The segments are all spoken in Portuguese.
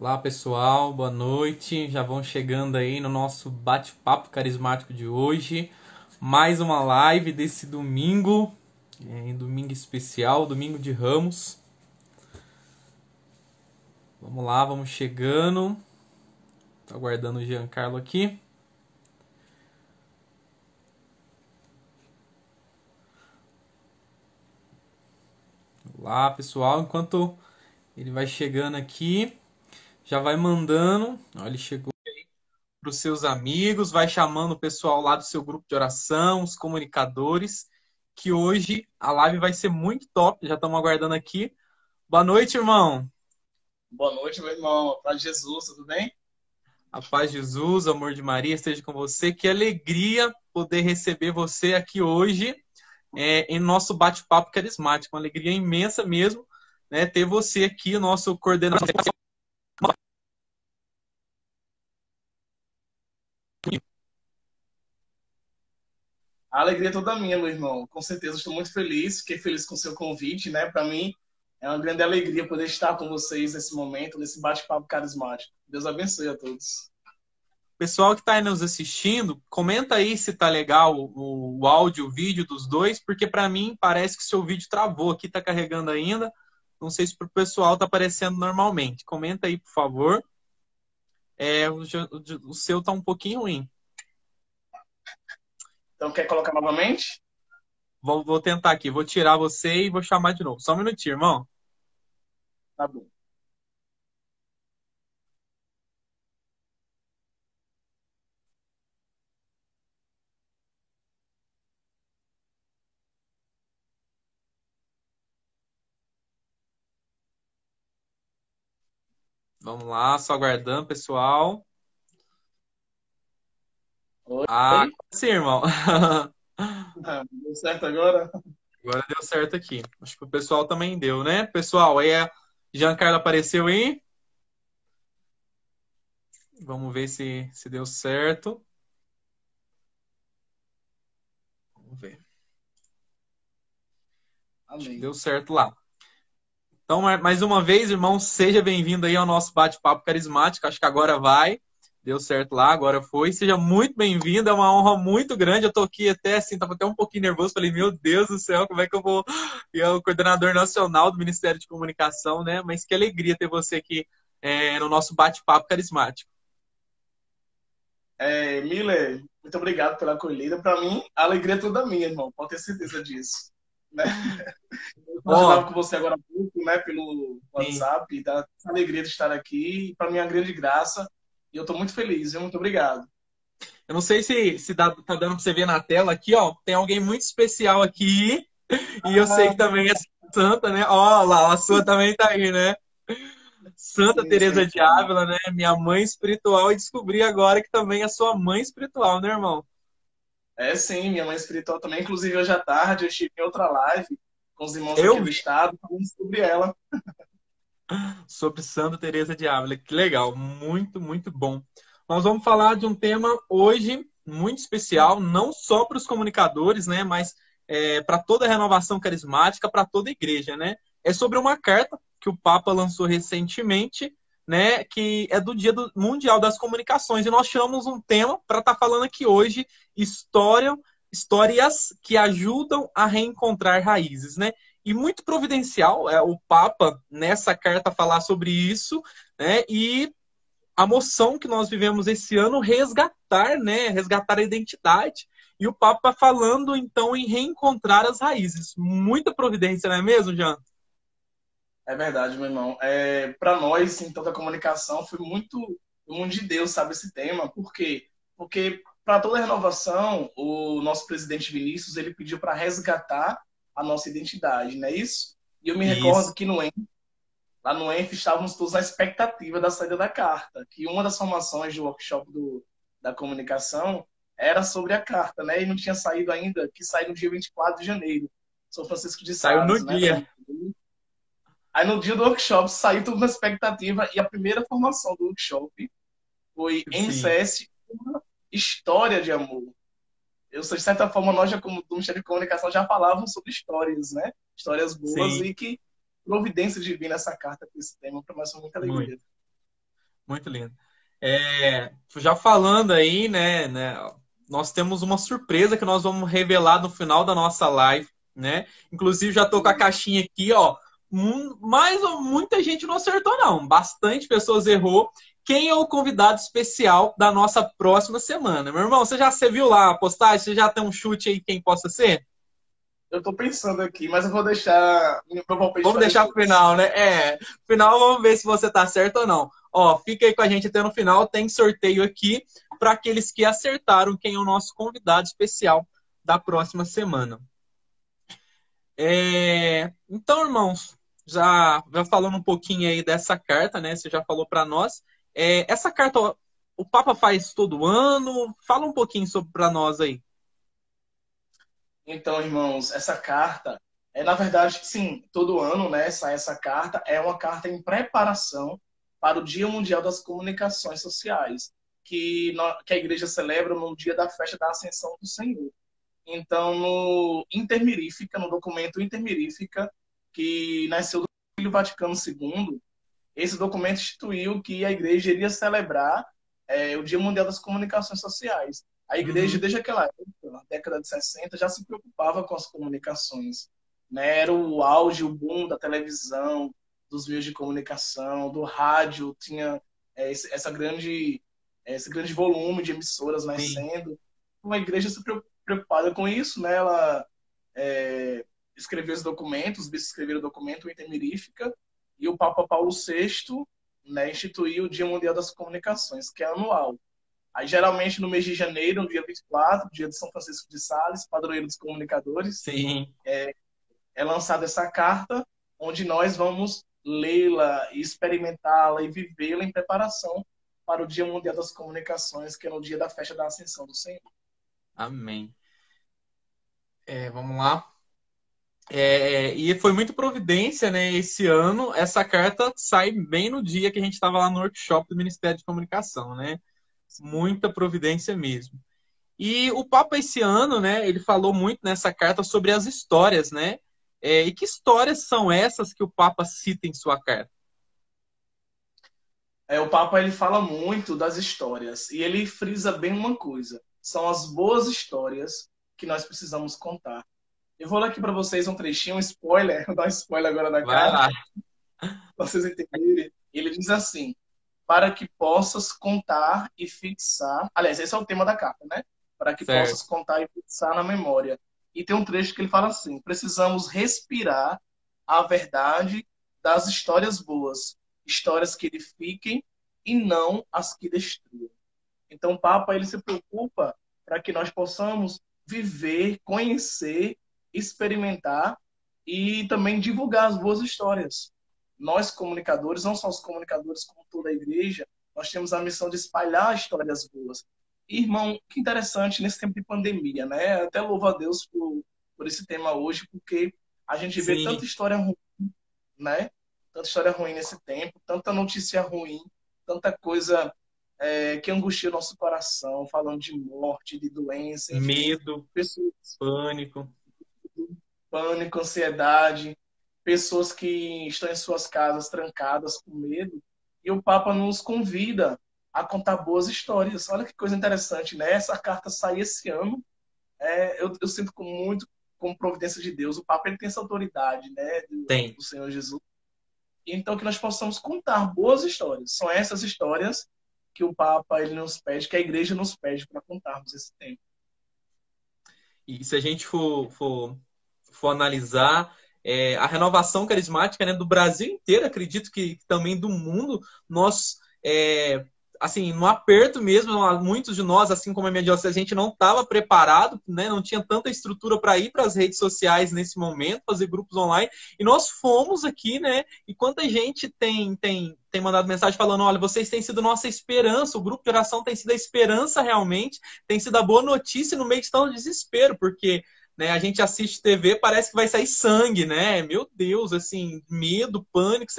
Olá pessoal, boa noite. Já vão chegando aí no nosso bate-papo carismático de hoje. Mais uma live desse domingo, domingo especial, domingo de Ramos. Vamos lá, vamos chegando. Tô aguardando o Giancarlo aqui. Olá pessoal, enquanto ele vai chegando aqui, já vai mandando. Ó, ele chegou para os seus amigos, vai chamando o pessoal lá do seu grupo de oração, os comunicadores, que hoje a live vai ser muito top. Já estamos aguardando aqui. Boa noite, irmão. Boa noite, meu irmão. Paz de Jesus, tudo bem? A paz de Jesus, o amor de Maria esteja com você. Que alegria poder receber você aqui hoje em nosso bate-papo carismático. Uma alegria imensa mesmo, né, ter você aqui, o nosso coordenador. A alegria é toda minha, meu irmão. Com certeza estou muito feliz, fiquei feliz com o seu convite, né? Para mim é uma grande alegria poder estar com vocês nesse momento, nesse bate-papo carismático. Deus abençoe a todos. Pessoal que está aí nos assistindo, comenta aí se tá legal o áudio, o vídeo dos dois, porque para mim parece que o seu vídeo travou aqui, tá carregando ainda. Não sei se para o pessoal tá aparecendo normalmente. Comenta aí, por favor. O seu tá um pouquinho ruim. Então, quer colocar novamente? Vou tentar aqui, vou tirar você e vou chamar de novo. Só um minutinho, irmão. Tá bom. Vamos lá, só aguardando, pessoal. Ah, Oi? sim, irmão. Deu certo agora? Agora deu certo aqui. Acho que o pessoal também deu, né? Pessoal, aí a Giancarlo apareceu aí. Vamos ver se deu certo. Vamos ver. Acho que Amém. deu certo lá. Então, mais uma vez, irmão, seja bem-vindo aí ao nosso bate-papo carismático. Acho que agora vai. Deu certo lá, agora foi. Seja muito bem-vindo, é uma honra muito grande. Eu tô aqui até assim, tava até um pouquinho nervoso. Falei, meu Deus do céu, como é que eu vou. E é o coordenador nacional do Ministério de Comunicação, né? Mas que alegria ter você aqui no nosso bate-papo carismático. Miller, muito obrigado pela acolhida. Para mim, a alegria é toda minha, irmão. Pode ter certeza disso. Né? Eu Ó, imaginava com você agora há pouco, né, pelo sim. WhatsApp, e dá essa alegria de estar aqui. Para mim é uma grande graça. E eu estou muito feliz, viu? Muito obrigado. Eu não sei se tá dando pra você ver na tela aqui, ó. Tem alguém muito especial aqui. E eu sei Ah, que também é santa, né? Ó lá, a sua também tá aí, né? Santa sim, Teresa sim. de Ávila, né? Minha mãe espiritual. E descobri agora que também é sua mãe espiritual, né, irmão? É sim, minha mãe espiritual também. Inclusive, hoje à tarde eu estive em outra live com os irmãos aqui Eu do vi estado falando sobre ela. sobre Santa Teresa de Ávila. Que legal, muito, muito bom. Nós vamos falar de um tema hoje muito especial, não só para os comunicadores, né? Mas para toda a renovação carismática, para toda a igreja, né? É sobre uma carta que o Papa lançou recentemente, né? Que é do Mundial das Comunicações. E nós chamamos um tema para estar falando aqui hoje: histórias que ajudam a reencontrar raízes, né? E muito providencial o Papa nessa carta falar sobre isso, né? E a moção que nós vivemos esse ano resgatar, né? Resgatar a identidade. E o Papa falando então em reencontrar as raízes. Muita providência, não é mesmo, Jean? É verdade, meu irmão. Para nós, em toda a comunicação, foi muito o mundo de Deus, sabe, esse tema. Por quê? Porque para toda a renovação, o nosso presidente Vinícius, ele pediu para resgatar a nossa identidade, não é isso? E eu me recordo Isso. que lá no ENF estávamos todos na expectativa da saída da carta, que uma das formações do workshop da comunicação era sobre a carta, né? E não tinha saído ainda, que saiu no dia 24 de janeiro. São Francisco de Saiu no Sales, né? dia. Aí no dia do workshop saiu tudo na expectativa e a primeira formação do workshop foi Sim, MCS, uma história de amor. Eu, de certa forma, nós já, como do Ministério de Comunicação, já falávamos sobre histórias, né? Histórias boas sim, e que providência divina essa carta com esse tema, para nós foi muita muito. alegria. Muito lindo. Já falando aí, né, nós temos uma surpresa que nós vamos revelar no final da nossa live, né? Inclusive, já tô com a caixinha aqui, ó. Muita gente não acertou, não. Bastante pessoas errou. Quem é o convidado especial da nossa próxima semana? Meu irmão, você viu lá a postagem? Você já tem um chute aí quem possa ser? Eu tô pensando aqui, mas eu vou deixar meu palpite Vamos para deixar pro depois. final, né? Final vamos ver se você tá certo ou não. Ó, fica aí com a gente até no final. Tem sorteio aqui para aqueles que acertaram quem é o nosso convidado especial da próxima semana. Então, irmãos, já falando um pouquinho aí dessa carta, né? Você já falou para nós. Essa carta, ó, o Papa faz todo ano. Fala um pouquinho sobre para nós aí. Então, irmãos, essa carta na verdade, sim, todo ano, né, sai essa carta, é uma carta em preparação para o Dia Mundial das Comunicações Sociais, que a igreja celebra no dia da festa da Ascensão do Senhor. Então, no documento Intermirífica, que nasceu do Filho Vaticano II, esse documento instituiu que a igreja iria celebrar o Dia Mundial das Comunicações Sociais. A igreja, Uhum. desde aquela época, na década de 60, já se preocupava com as comunicações. Né? Era o auge, o boom da televisão, dos meios de comunicação, do rádio, tinha esse grande volume de emissoras Sim. nascendo. Uma igreja se preocupada com isso, né? Ela escreveu os documentos, os bispos escreveram o documento Intermirífica, e o Papa Paulo VI, né, instituiu o Dia Mundial das Comunicações, que é anual. Aí, geralmente, no mês de janeiro, no dia 24, dia de São Francisco de Sales, padroeiro dos comunicadores, Sim. é lançada essa carta, onde nós vamos lê-la, experimentá-la e vivê-la em preparação para o Dia Mundial das Comunicações, que é no dia da festa da Ascensão do Senhor. Amém. Vamos lá. E foi muito providência, né? Esse ano, essa carta sai bem no dia que a gente estava lá no workshop do Ministério de Comunicação, né? Muita providência mesmo. E o Papa esse ano, né? Ele falou muito nessa carta sobre as histórias, né? E que histórias são essas que o Papa cita em sua carta? O Papa ele fala muito das histórias e ele frisa bem uma coisa: são as boas histórias que nós precisamos contar. Eu vou ler aqui para vocês um trechinho, um spoiler, vou dar um spoiler agora da Vai lá. carta, para vocês entenderem. Ele diz assim: para que possas contar e fixar. Aliás, esse é o tema da carta, né? Para que possas Certo. contar e fixar na memória. E tem um trecho que ele fala assim: precisamos respirar a verdade das histórias boas, histórias que edifiquem e não as que destruam. Então, o Papa ele se preocupa para que nós possamos viver, conhecer, experimentar e também divulgar as boas histórias. Nós, comunicadores, não só os comunicadores, como toda a igreja, nós temos a missão de espalhar histórias boas. Irmão, que interessante nesse tempo de pandemia, né? Até louvo a Deus por esse tema hoje, porque a gente vê tanta Sim, história ruim, né? Tanta história ruim nesse tempo, tanta notícia ruim, tanta coisa que angustia o nosso coração, falando de morte, de doença, enfim, medo, pessoas pânico. com pânico, ansiedade, pessoas que estão em suas casas trancadas com medo, e o Papa nos convida a contar boas histórias. Olha que coisa interessante, né? Essa carta sai esse ano, eu sinto como providência de Deus. O Papa ele tem essa autoridade, né, Tem. do Senhor Jesus. Então que nós possamos contar boas histórias. São essas histórias que o Papa ele nos pede, que a Igreja nos pede para contarmos esse tempo. E se a gente for analisar a renovação carismática, né, do Brasil inteiro, acredito que também do mundo, nós, assim, no aperto mesmo, muitos de nós, assim como a minha diocese, a gente não estava preparado, né, não tinha tanta estrutura para ir para as redes sociais nesse momento, fazer grupos online, e nós fomos aqui, né, e quanta gente tem mandado mensagem falando, olha, vocês têm sido nossa esperança, o grupo de oração tem sido a esperança realmente, tem sido a boa notícia no meio de tanto desespero, porque, né, a gente assiste TV, parece que vai sair sangue, né? Meu Deus, assim, medo, pânico,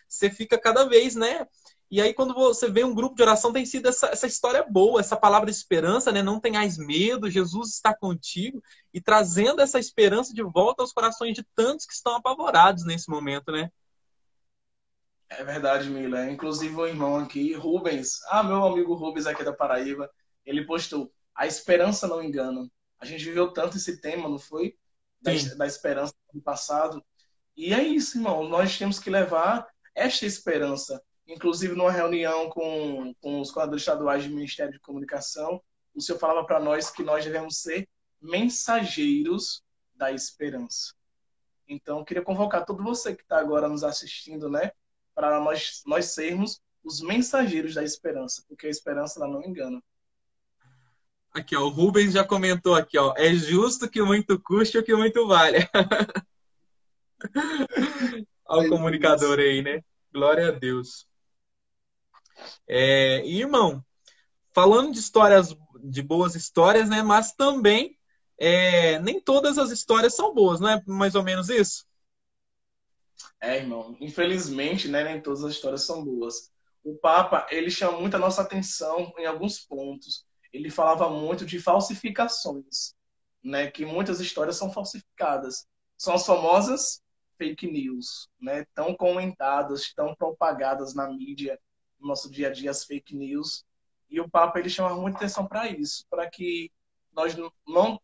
você fica cada vez, né? E aí, quando você vê um grupo de oração, tem sido essa história boa, essa palavra de esperança, né? Não tenhais medo, Jesus está contigo, e trazendo essa esperança de volta aos corações de tantos que estão apavorados nesse momento, né? É verdade, Mila. Inclusive, o irmão aqui, Rubens, meu amigo Rubens aqui da Paraíba, ele postou: a esperança não engana. A gente viveu tanto esse tema, não foi? Da, Sim. da esperança do passado. E é isso, irmão. Nós temos que levar esta esperança. Inclusive, numa reunião com os coordenadores estaduais do Ministério de Comunicação, o senhor falava para nós que nós devemos ser mensageiros da esperança. Então, eu queria convocar todo você que está agora nos assistindo, né, para nós sermos os mensageiros da esperança, porque a esperança ela não engana. Aqui, ó, o Rubens já comentou aqui, ó. É justo que muito custe o que muito vale. Olha o É isso. comunicador aí, né? Glória a Deus. Irmão, falando de histórias, de boas histórias, né? Mas também nem todas as histórias são boas, não é mais ou menos isso? Irmão, infelizmente, né, nem todas as histórias são boas. O Papa, ele chama muito a nossa atenção em alguns pontos. Ele falava muito de falsificações, né, que muitas histórias são falsificadas. São as famosas fake news, né, tão comentadas, tão propagadas na mídia, no nosso dia a dia, as fake news. E o Papa, ele chama muita atenção para isso, nós não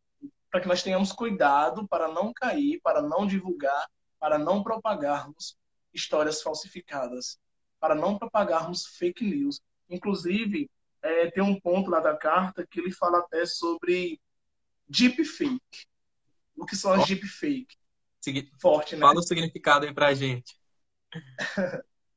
para que nós tenhamos cuidado para não cair, para não divulgar, para não propagarmos histórias falsificadas, para não propagarmos fake news. Inclusive, tem um ponto lá da carta que ele fala até sobre deepfake. O que são as Ó, deepfake? segui- Forte, né? Fala o significado aí pra gente.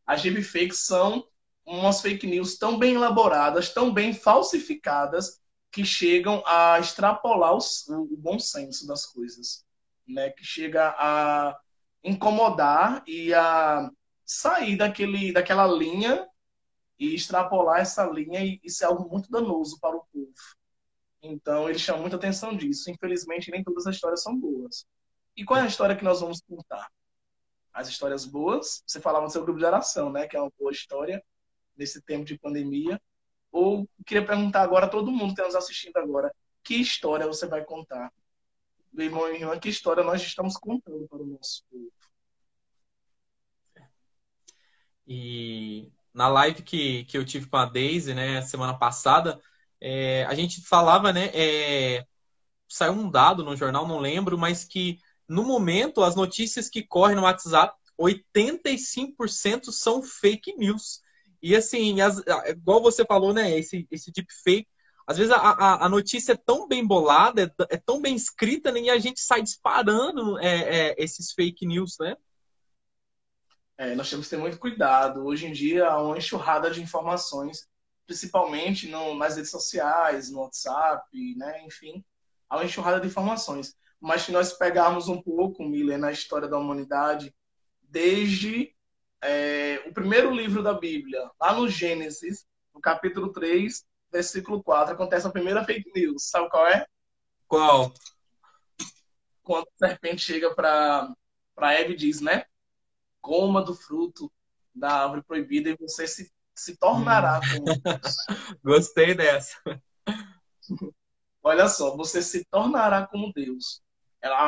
As deepfakes são umas fake news tão bem elaboradas, tão bem falsificadas, que chegam a extrapolar o bom senso das coisas, né? Que chega a incomodar e a sair daquela linha e extrapolar essa linha e ser algo muito danoso para o povo. Então, ele chama muita atenção disso. Infelizmente, nem todas as histórias são boas. E qual é a história que nós vamos contar? As histórias boas, você falava do seu grupo de oração, né? Que é uma boa história nesse tempo de pandemia. Ou queria perguntar agora a todo mundo que está nos assistindo agora, que história você vai contar? Meu irmão e irmã, que história nós estamos contando para o nosso povo? E na live que eu tive com a Daisy, né, semana passada, a gente falava, né, saiu um dado no jornal, não lembro, mas que no momento as notícias que correm no WhatsApp, 85% são fake news. E assim, igual você falou, né, esse deepfake, às vezes a notícia é tão bem bolada, é tão bem escrita, né, e a gente sai disparando esses fake news, né? Nós temos que ter muito cuidado. Hoje em dia, há uma enxurrada de informações, principalmente nas redes sociais, no WhatsApp, né? Enfim, há uma enxurrada de informações. Mas se nós pegarmos um pouco, Miller, na história da humanidade, desde o primeiro livro da Bíblia, lá no Gênesis, no capítulo 3, versículo 4, acontece a primeira fake news. Sabe qual é? Qual? Quando a serpente chega para Eve e diz, né? Coma do fruto da árvore proibida e você se tornará como Deus. Gostei dessa. Olha só, você se tornará como Deus.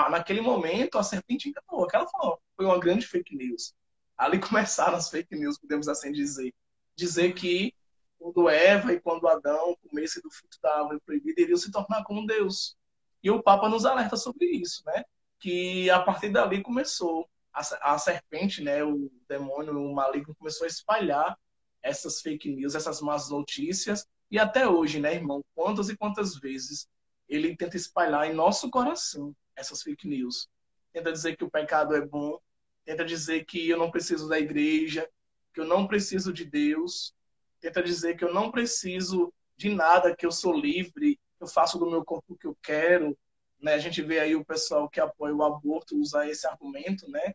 Naquele momento, a serpente enganou. Aquela foi uma grande fake news. Ali começaram as fake news, podemos assim dizer. Dizer que quando Eva e quando Adão comessem do fruto da árvore proibida, iriam se tornar como Deus. E o Papa nos alerta sobre isso, né? Que a partir dali começou a serpente, né? O demônio, o maligno começou a espalhar essas fake news, essas más notícias. E até hoje, né, irmão? Quantas e quantas vezes ele tenta espalhar em nosso coração essas fake news. Tenta dizer que o pecado é bom, tenta dizer que eu não preciso da igreja, que eu não preciso de Deus, tenta dizer que eu não preciso de nada, que eu sou livre, que eu faço do meu corpo o que eu quero. Né? A gente vê aí o pessoal que apoia o aborto usar esse argumento, né?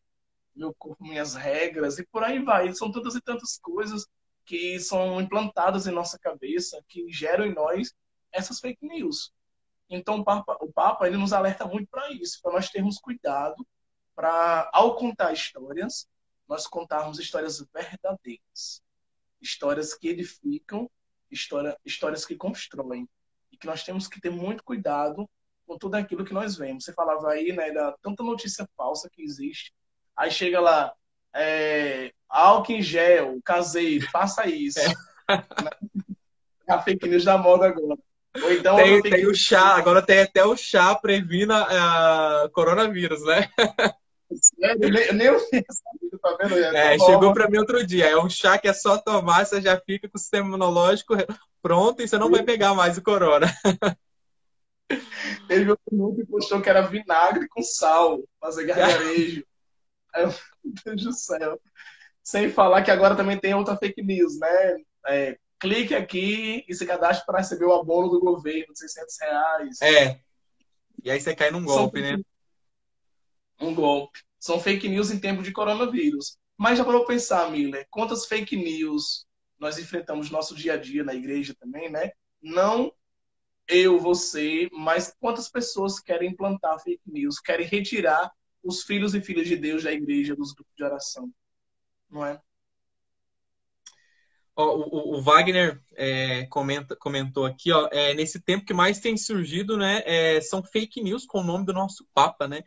Meu corpo, minhas regras, e por aí vai. São tantas e tantas coisas que são implantadas em nossa cabeça, que geram em nós essas fake news. Então, o Papa ele nos alerta muito para isso, para nós termos cuidado, para, ao contar histórias, nós contarmos histórias verdadeiras, histórias que edificam, histórias que constroem, e que nós temos que ter muito cuidado com tudo aquilo que nós vemos. Você falava aí, né, da tanta notícia falsa que existe, aí chega lá, álcool em gel, caseiro, faça É. isso. A fake news da moda agora. Ou então outra Tem fake o news. chá, agora tem até o chá previna coronavírus, né? Sério, nem eu tinha sabido, tá vendo? É tão É, chegou nova. para mim outro dia. É um chá que é só tomar, você já fica com o sistema imunológico pronto e você não vai pegar mais o corona. Teve outro que postou que era vinagre com sal, fazer gargarejo. Aí eu, meu Deus do céu. Sem falar que agora também tem outra fake news, né? Clique aqui e se cadastre para receber o abono do governo de R$ 600. É, e aí você cai num São golpe, né? um golpe. São fake news em tempo de coronavírus. Mas já parou para pensar, Miller, quantas fake news nós enfrentamos no nosso dia a dia na igreja também, né? Não eu, você, mas quantas pessoas querem implantar fake news, querem retirar os filhos e filhas de Deus da igreja, dos grupos de oração, não é? Ó, o Wagner comentou aqui, ó, nesse tempo que mais tem surgido, né, são fake news com o nome do nosso Papa, né?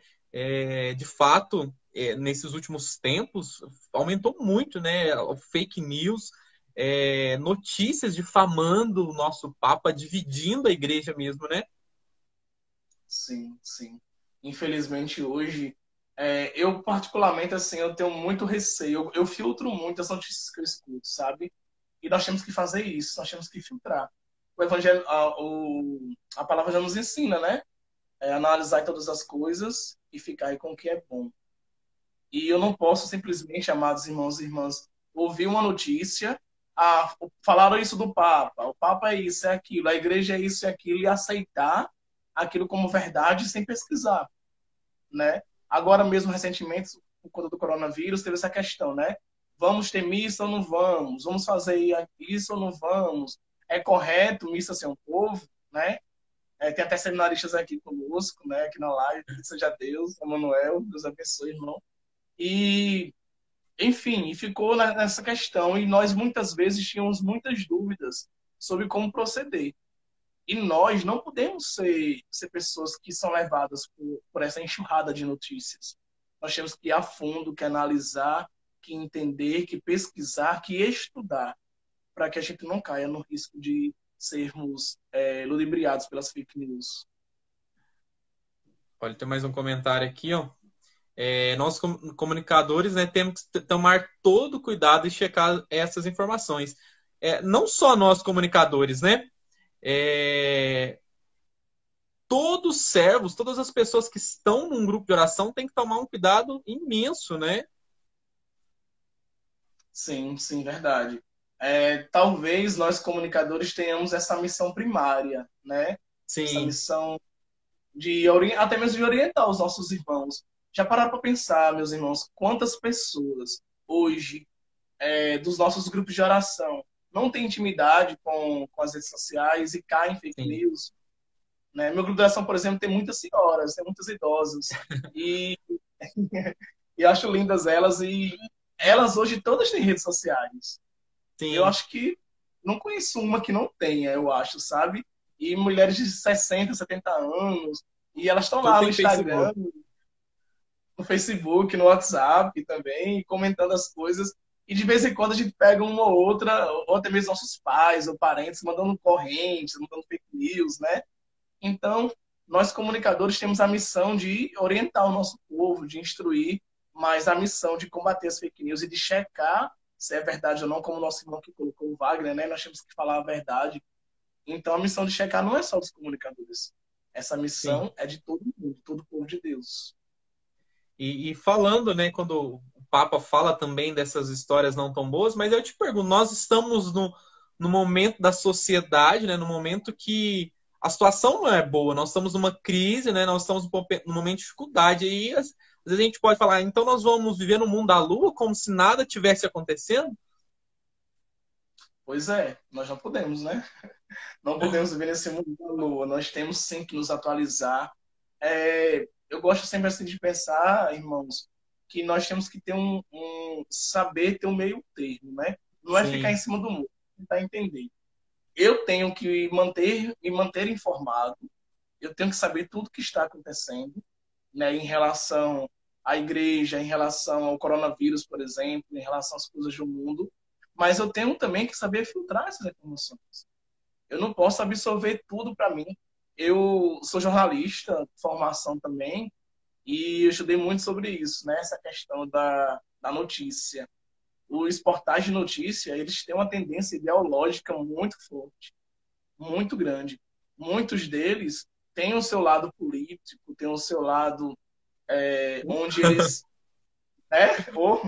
De fato, nesses últimos tempos, aumentou muito, né, o fake news, notícias difamando o nosso Papa, dividindo a igreja mesmo, né? Sim, sim. Infelizmente hoje, eu particularmente assim, eu tenho muito receio. Eu filtro muito as notícias que eu escuto, sabe? E nós temos que fazer isso, nós temos que filtrar. O evangelho, a palavra já nos ensina, né? Analisar todas as coisas e ficar aí com o que é bom. E eu não posso simplesmente, amados irmãos e irmãs, ouvir uma notícia, falaram isso do Papa, o Papa é isso, é aquilo, a igreja é isso e aquilo, e aceitar aquilo como verdade sem pesquisar, né? Agora mesmo, recentemente, por conta do coronavírus, teve essa questão, né? Vamos ter missa ou não vamos? Vamos fazer isso ou não vamos? É correto missa sem um povo, né? Tem até seminaristas aqui conosco, né? Aqui na live, seja Deus, Emanuel, Deus abençoe, irmão. E, enfim, e ficou nessa questão. E nós muitas vezes tínhamos muitas dúvidas sobre como proceder. E nós não podemos ser pessoas que são levadas por essa enxurrada de notícias. Nós temos que ir a fundo, que analisar, que entender, que pesquisar, que estudar, para que a gente não caia no risco de sermos ludibriados pelas fake news. Olha, tem mais um comentário aqui, ó. Nós, comunicadores, né, temos que tomar todo o cuidado e checar essas informações. Não só nós, comunicadores, né? Todos os servos, todas as pessoas que estão num grupo de oração têm que tomar um cuidado imenso, né? Sim, sim, verdade. Talvez nós comunicadores tenhamos essa missão primária, né? Essa Sim, missão até mesmo de orientar os nossos irmãos. Já pararam para pensar, meus irmãos, quantas pessoas hoje, dos nossos grupos de oração, não têm intimidade com as redes sociais e caem em fake sim. news? Né? Meu grupo de oração, por exemplo, tem muitas senhoras, tem muitas idosas. E, e acho lindas elas. E elas hoje todas têm redes sociais. Eu Sim. acho que não conheço uma que não tenha, eu acho, sabe? E mulheres de 60, 70 anos, e elas estão Tudo lá no tem Instagram, Facebook. no Facebook, no WhatsApp também, comentando as coisas. E de vez em quando a gente pega uma ou outra, ou até mesmo nossos pais ou parentes, mandando correntes, mandando fake news, né? Então, nós comunicadores temos a missão de orientar o nosso povo, de instruir, mas a missão de combater as fake news e de checar se é verdade ou não, como o nosso irmão que colocou o Wagner, né? Nós temos que falar a verdade. Então, a missão de checar não é só dos comunicadores. Essa Sim. missão é de todo mundo, de todo o povo de Deus. E falando, né, quando o Papa fala também dessas histórias não tão boas, mas eu te pergunto, nós estamos no momento da sociedade, né, no momento que a situação não é boa, nós estamos numa crise, né, nós estamos num momento de dificuldade, e às vezes a gente pode falar, então nós vamos viver no mundo da lua como se nada tivesse acontecendo? Pois é, nós não podemos, né? Não podemos viver nesse mundo da lua. Nós temos sim que nos atualizar. Eu gosto sempre assim de pensar, irmãos, que nós temos que ter saber ter um meio termo, né? Não é ficar em Sim, cima do muro, tentar entender. Eu tenho que me manter informado. Eu tenho que saber tudo que está acontecendo, né, em relação à igreja, em relação ao coronavírus, por exemplo, em relação às coisas do mundo, mas eu tenho também que saber filtrar essas informações. Eu não posso absorver tudo para mim. Eu sou jornalista, de formação também, e eu estudei muito sobre isso, né? Essa questão da notícia. Os portais de notícia, eles têm uma tendência ideológica muito forte, muito grande. Muitos deles têm o seu lado político, têm o seu lado onde eles, né, ou,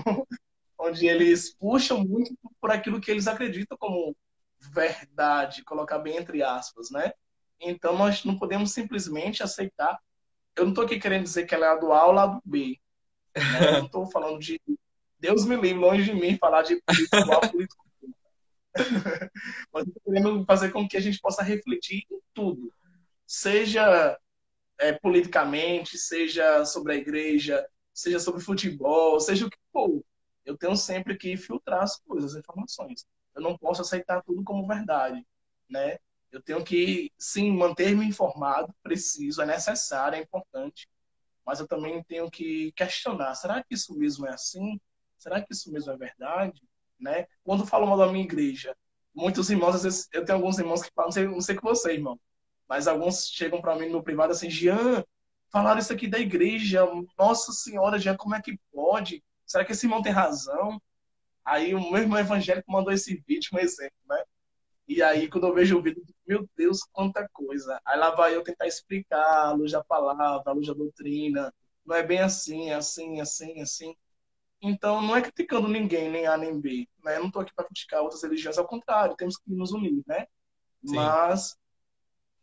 onde eles puxam muito por aquilo que eles acreditam como verdade, colocar bem entre aspas, né? Então nós não podemos simplesmente aceitar. Eu não estou aqui querendo dizer que ela é a do A ou a do B, né? Eu não estou falando de Deus me livre, longe de mim falar de político A, político B. Mas eu estou querendo fazer com que a gente possa refletir em tudo, seja politicamente, seja sobre a igreja, seja sobre futebol, seja o que for. Eu tenho sempre que filtrar as coisas, as informações. Eu não posso aceitar tudo como verdade, né? Eu tenho que, sim, manter-me informado, preciso, é necessário, é importante, mas eu também tenho que questionar, será que isso mesmo é assim? Será que isso mesmo é verdade? Né? Quando falam mal da minha igreja, muitos irmãos, às vezes, eu tenho alguns irmãos que falam, não sei com você, irmão, mas alguns chegam para mim no privado assim, Jean, falaram isso aqui da igreja, nossa senhora, Jean, como é que pode? Será que esse irmão tem razão? Aí o meu irmão evangélico mandou esse vídeo, um exemplo, né? E aí, quando eu vejo o vídeo, meu Deus, quanta coisa. Aí lá vai eu tentar explicar, a luz da palavra, a luz da doutrina. Não é bem assim, é assim, assim, assim. Então, não é criticando ninguém, nem A nem B. Né? Eu não estou aqui para criticar outras religiões, ao contrário, temos que nos unir, né? Sim. Mas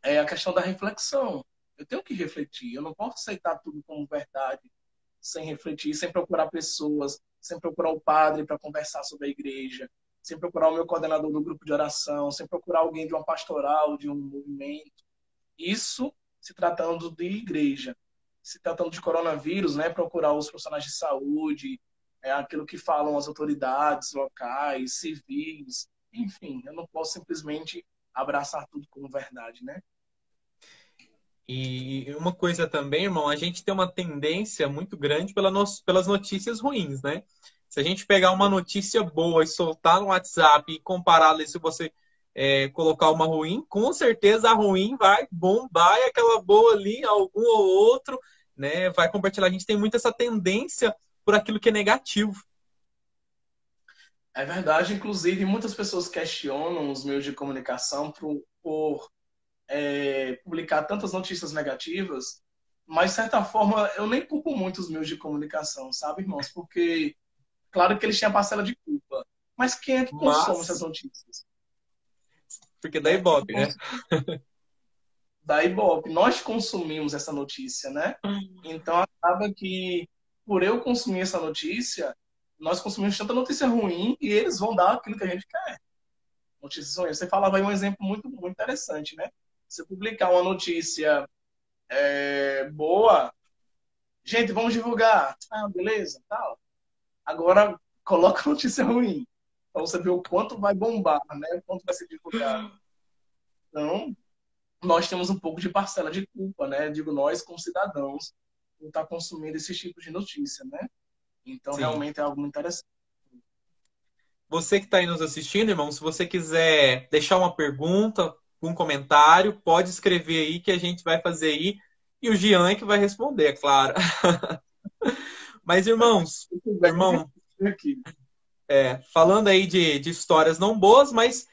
é a questão da reflexão. Eu tenho que refletir, eu não posso aceitar tudo como verdade sem refletir, sem procurar pessoas, sem procurar o padre para conversar sobre a igreja, sem procurar o meu coordenador do grupo de oração, sem procurar alguém de uma pastoral, de um movimento. Isso se tratando de igreja. Se tratando de coronavírus, né, procurar os profissionais de saúde, aquilo que falam as autoridades locais, civis, enfim, eu não posso simplesmente abraçar tudo como verdade, né? E uma coisa também, irmão, a gente tem uma tendência muito grande pelas notícias ruins, né? Se a gente pegar uma notícia boa e soltar no WhatsApp e compará-la, se você colocar uma ruim, com certeza a ruim vai bombar e aquela boa ali, algum ou outro, né, vai compartilhar. A gente tem muito essa tendência por aquilo que é negativo. É verdade, inclusive muitas pessoas questionam os meios de comunicação por publicar tantas notícias negativas, mas de certa forma eu nem culpo muito os meios de comunicação, sabe, irmãos? Porque claro que eles têm a parcela de culpa, mas quem é que consome essas Mas, notícias? porque dá Né? Quem Ibope, né? consome? Da Ibope, nós consumimos essa notícia, né? Então acaba que por eu consumir essa notícia, nós consumimos tanta notícia ruim e eles vão dar aquilo que a gente quer. Notícias ruins. Você falava aí um exemplo muito, muito interessante, né? Você publicar uma notícia boa, gente, vamos divulgar. Ah, beleza, tal. Agora coloca notícia ruim, para você ver o quanto vai bombar, né? O quanto vai ser divulgado. Então, nós temos um pouco de parcela de culpa, né? Digo nós como cidadãos, por estar consumindo esses tipos de notícia, né? Então, Sim. realmente é algo muito interessante. Você que está aí nos assistindo, irmão, se você quiser deixar uma pergunta, um comentário, pode escrever aí que a gente vai fazer aí. E o Jean é que vai responder, é claro. Mas, Muito bem, irmão, aqui. falando aí de histórias não boas, mas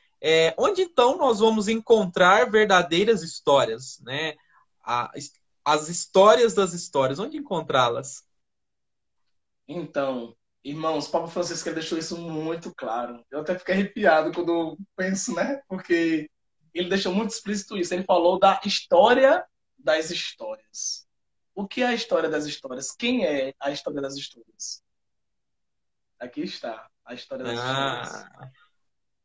onde então nós vamos encontrar verdadeiras histórias, né? A- as histórias das histórias, onde encontrá-las? Então, irmãos, o Papa Francisco ele deixou isso muito claro. Eu até fiquei arrepiado quando eu penso, né? Porque ele deixou muito explícito isso. Ele falou da história das histórias. O que é a história das histórias? Quem é a história das histórias? Aqui está, a história das histórias. Ah,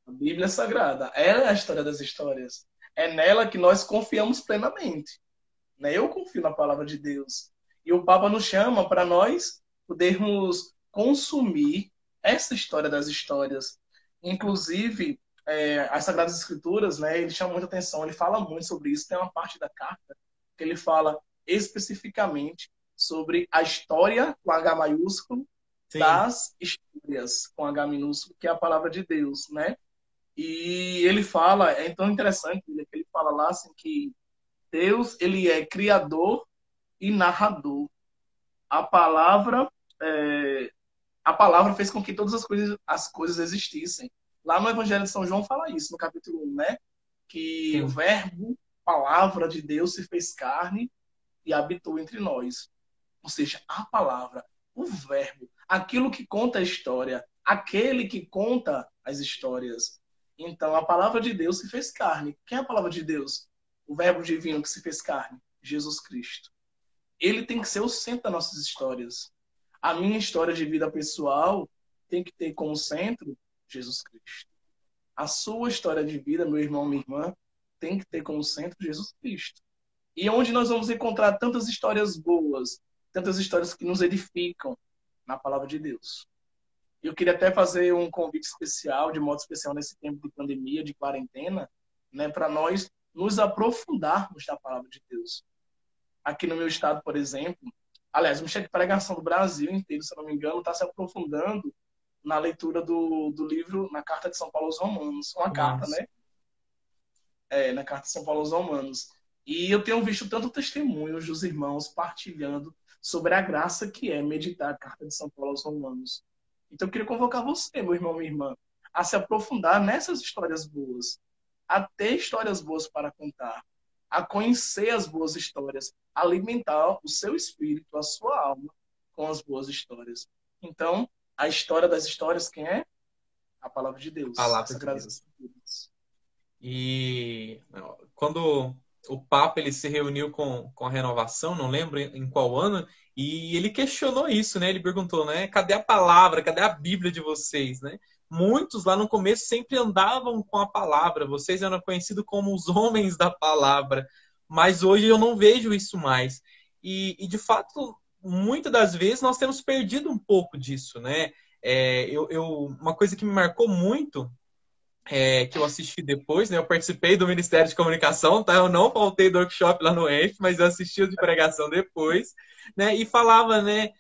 A Bíblia Sagrada, ela é a história das histórias. É nela que nós confiamos plenamente. Né? Eu confio na palavra de Deus. E o Papa nos chama para nós podermos consumir essa história das histórias. Inclusive, as Sagradas Escrituras, né, ele chama muita atenção, ele fala muito sobre isso. Tem uma parte da carta que ele fala especificamente sobre a história, com H maiúsculo, Sim. das histórias, com H minúsculo, que é a palavra de Deus, né? E ele fala, é tão interessante, que ele fala lá assim, que Deus, ele é criador e narrador. A palavra, é, a palavra fez com que todas as coisas existissem. Lá no Evangelho de São João fala isso, no capítulo 1, né? Que o Sim. verbo, palavra de Deus se fez carne e habitou entre nós. Ou seja, a palavra, o verbo, aquilo que conta a história, aquele que conta as histórias. Então, a palavra de Deus se fez carne. Quem é a palavra de Deus? O verbo divino que se fez carne? Jesus Cristo. Ele tem que ser o centro das nossas histórias. A minha história de vida pessoal tem que ter como centro Jesus Cristo. A sua história de vida, meu irmão, minha irmã, tem que ter como centro Jesus Cristo. E onde nós vamos encontrar tantas histórias boas, tantas histórias que nos edificam na palavra de Deus. Eu queria até fazer um convite especial, de modo especial nesse tempo de pandemia, de quarentena, né, para nós nos aprofundarmos da palavra de Deus. Aqui no meu estado, por exemplo, aliás, o Ministério de Pregação do Brasil inteiro, se eu não me engano, está se aprofundando na leitura do livro, na Carta de São Paulo aos Romanos. Uma carta, Romanos. né? Na Carta de São Paulo aos Romanos. E eu tenho visto tanto testemunhos dos irmãos partilhando sobre a graça que é meditar a Carta de São Paulo aos Romanos. Então eu queria convocar você, meu irmão, minha irmã, a se aprofundar nessas histórias boas, a ter histórias boas para contar, a conhecer as boas histórias, a alimentar o seu espírito, a sua alma com as boas histórias. Então, a história das histórias, quem é? A palavra de Deus, as Palavra de Sagradas Deus. Escrituras. E quando o Papa ele se reuniu com a renovação, não lembro em qual ano, e ele questionou isso, né? Ele perguntou, né? Cadê a palavra? Cadê a Bíblia de vocês, né? Muitos lá no começo sempre andavam com a palavra, vocês eram conhecidos como os homens da palavra, mas hoje eu não vejo isso mais. E de fato, muitas das vezes nós temos perdido um pouco disso, né? Uma coisa que me marcou muito que eu assisti depois, né? Eu participei do Ministério de Comunicação, tá? Eu não faltei do workshop lá no ENF, mas eu assisti o de pregação depois, né? E falava, né?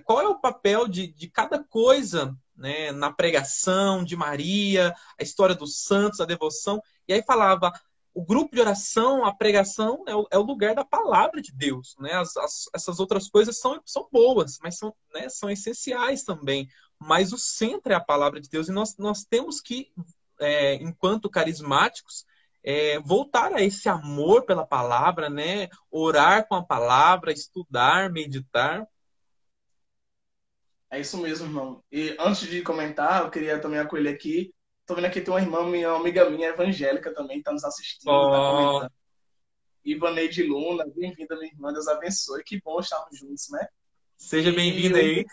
Qual é o papel de cada coisa, né? Na pregação de Maria, a história dos santos, a devoção. E aí falava, o grupo de oração, a pregação é o lugar da palavra de Deus, né? Essas outras coisas são boas, mas são essenciais também. Mas o centro é a palavra de Deus e nós temos que enquanto carismáticos, voltar a esse amor pela palavra, né? Orar com a palavra, estudar, meditar. É isso mesmo, irmão. E antes de comentar, eu queria também acolher aqui. Tô vendo aqui tem uma irmã, uma amiga minha evangélica também, está nos assistindo, está Oh, comentando. Ivaneide Luna, bem-vinda, minha irmã, Deus abençoe. Que bom estarmos juntos, né? seja E bem-vindo aí.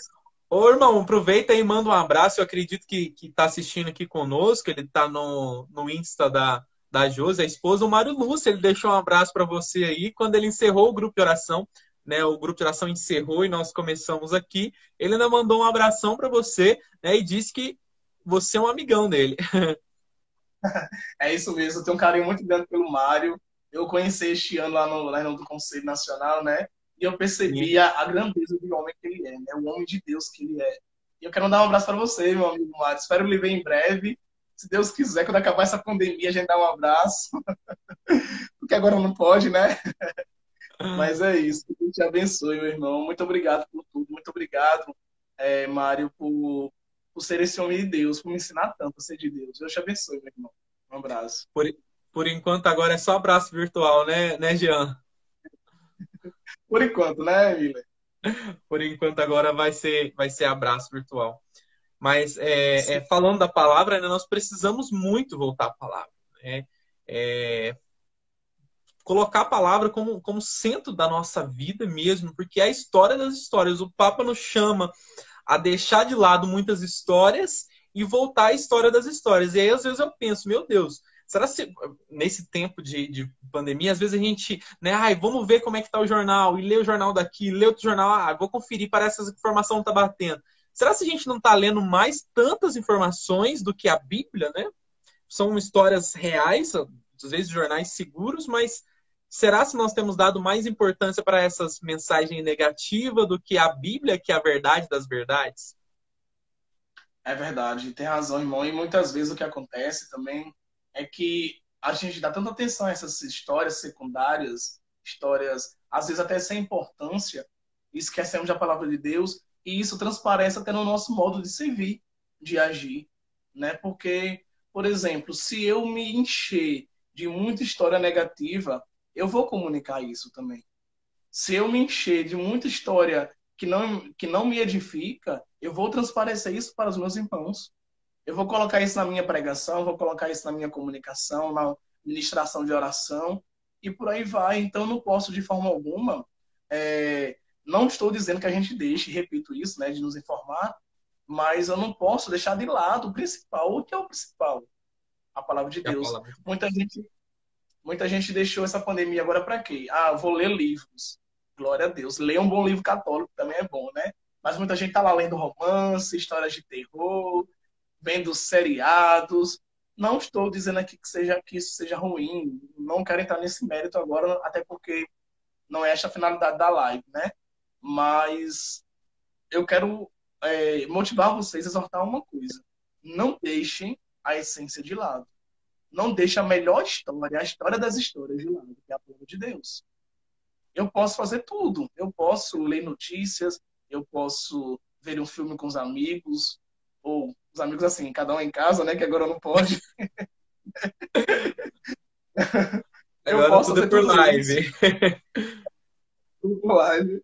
Ô, irmão, aproveita e manda um abraço. Eu acredito que está assistindo aqui conosco. Ele está no Insta da Josi, a esposa, o Mário Lúcio. Ele deixou um abraço para você aí. Quando ele encerrou o grupo de oração, né? O grupo de oração encerrou e nós começamos aqui. Ele ainda mandou um abração para você, né? E disse que você é um amigão dele. é isso mesmo, eu tenho um carinho muito grande pelo Mário. Eu conheci este ano lá no do Conselho Nacional, né? E eu percebi Sim. a grandeza do homem que ele é, né? O homem de Deus que ele é. E eu quero mandar um abraço para você, meu amigo Mário. Espero lhe ver em breve. Se Deus quiser, quando acabar essa pandemia, a gente dá um abraço. Porque agora não pode, né? Mas é isso. Que Deus te abençoe, meu irmão. Muito obrigado por tudo. Muito obrigado, Mário, por ser esse homem de Deus, por me ensinar tanto a ser de Deus. Deus te abençoe, meu irmão. Um abraço. Por, por enquanto, agora é só abraço virtual, né, Jean? Por enquanto, né, Miller? Por enquanto, agora vai ser abraço virtual. Mas falando da palavra, né, nós precisamos muito voltar à palavra. Né? Colocar a palavra como centro da nossa vida mesmo, porque é a história das histórias. O Papa nos chama a deixar de lado muitas histórias e voltar à história das histórias. E aí, às vezes, eu penso, meu Deus, será que nesse tempo de pandemia, às vezes a gente, né, vamos ver como é que tá o jornal, e ler o jornal daqui, ler outro jornal, vou conferir, parece que essa informação não tá batendo. Será que a gente não está lendo mais tantas informações do que a Bíblia, né? São histórias reais, às vezes jornais seguros, mas será se nós temos dado mais importância para essas mensagens negativas do que a Bíblia, que é a verdade das verdades? É verdade, tem razão, irmão. E muitas vezes o que acontece também é que a gente dá tanta atenção a essas histórias secundárias, histórias às vezes até sem importância, e esquecemos da palavra de Deus, e isso transparece até no nosso modo de servir, de agir, né? Porque, por exemplo, se eu me encher de muita história negativa, eu vou comunicar isso também. Se eu me encher de muita história que não me edifica, eu vou transparecer isso para os meus irmãos. Eu vou colocar isso na minha pregação, vou colocar isso na minha comunicação, na ministração de oração, e por aí vai. Então, eu não posso, de forma alguma, não estou dizendo que a gente deixe, repito isso, né, de nos informar, mas eu não posso deixar de lado o principal. O que é o principal? A palavra de Que é a Deus. palavra. Muita gente deixou essa pandemia agora para quê? Ah, vou ler livros. Glória a Deus. Ler um bom livro católico também é bom, né? Mas muita gente tá lá lendo romance, histórias de terror, vendo seriados. Não estou dizendo aqui que isso seja ruim. Não quero entrar nesse mérito agora, até porque não é essa a finalidade da live, né? Mas eu quero motivar vocês a exortar uma coisa. Não deixem a essência de lado. Não deixe a melhor história, a história das histórias de lado, que é a palavra de Deus. Eu posso fazer tudo. Eu posso ler notícias, eu posso ver um filme com os amigos, ou os amigos assim, cada um em casa, né? Que agora não pode. Eu Agora posso tudo é fazer por tudo isso, live. tudo por live.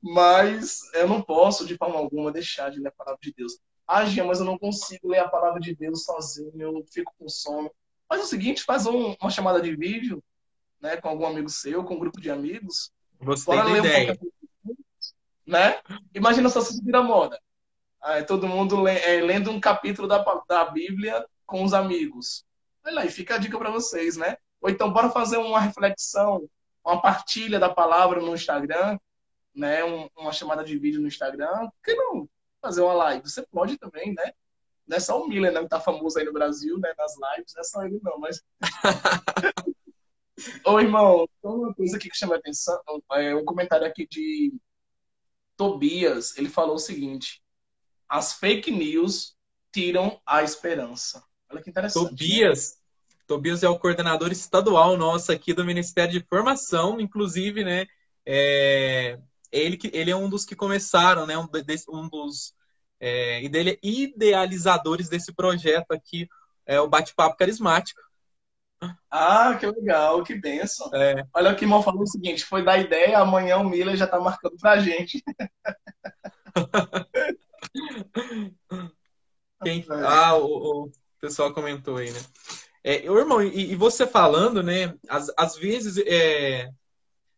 Mas eu não posso, de forma alguma, deixar de ler a palavra de Deus. Ah, Gia, mas eu não consigo ler a palavra de Deus sozinho, eu fico com sono. Faz o seguinte, faz uma chamada de vídeo, né, com algum amigo seu, com um grupo de amigos. Gostei Bora da ler um pouco, ideia. né? Imagina só se vira moda. Todo mundo lendo um capítulo da Bíblia com os amigos. Olha lá, e fica a dica para vocês, né? Ou então, bora fazer uma reflexão, uma partilha da palavra no Instagram, né? Uma chamada de vídeo no Instagram. Por que não fazer uma live? Você pode também, né? Não é só o Miller, né, que tá famoso aí no Brasil, né, nas lives, não é só ele não, mas... Ô, irmão, tem uma coisa aqui que chama a atenção, um comentário aqui de Tobias, ele falou o seguinte: as fake news tiram a esperança. Olha que interessante, né? Tobias. Tobias é o coordenador estadual nosso aqui do Ministério de Formação, inclusive, né? É, ele é um dos que começaram, né? Um dos idealizadores desse projeto aqui, o Bate-Papo Carismático. Ah, que legal, que bênção. É, Olha o que o irmão falou o seguinte: foi da ideia, amanhã o Miller já tá marcando pra gente. o pessoal comentou aí, né? Irmão, e você falando, né? Às vezes,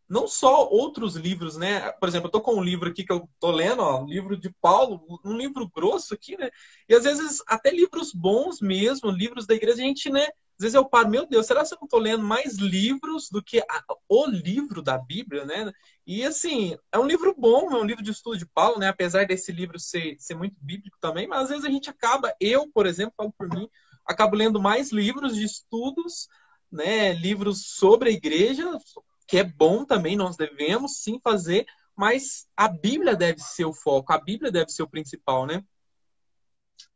não só outros livros, né? Por exemplo, eu tô com um livro aqui que eu tô lendo, ó, um livro de Paulo, um livro grosso aqui, né? E às vezes até livros bons mesmo, livros da igreja, a gente, né? Às vezes eu paro, meu Deus, será que eu não tô lendo mais livros do que o livro da Bíblia, né? E assim, é um livro bom, é um livro de estudo de Paulo, né? Apesar desse livro ser muito bíblico também, mas às vezes a gente acaba, eu, por exemplo, falo por mim, acabo lendo mais livros de estudos, né? Livros sobre a igreja, que é bom também, nós devemos sim fazer, mas a Bíblia deve ser o foco, a Bíblia deve ser o principal, né?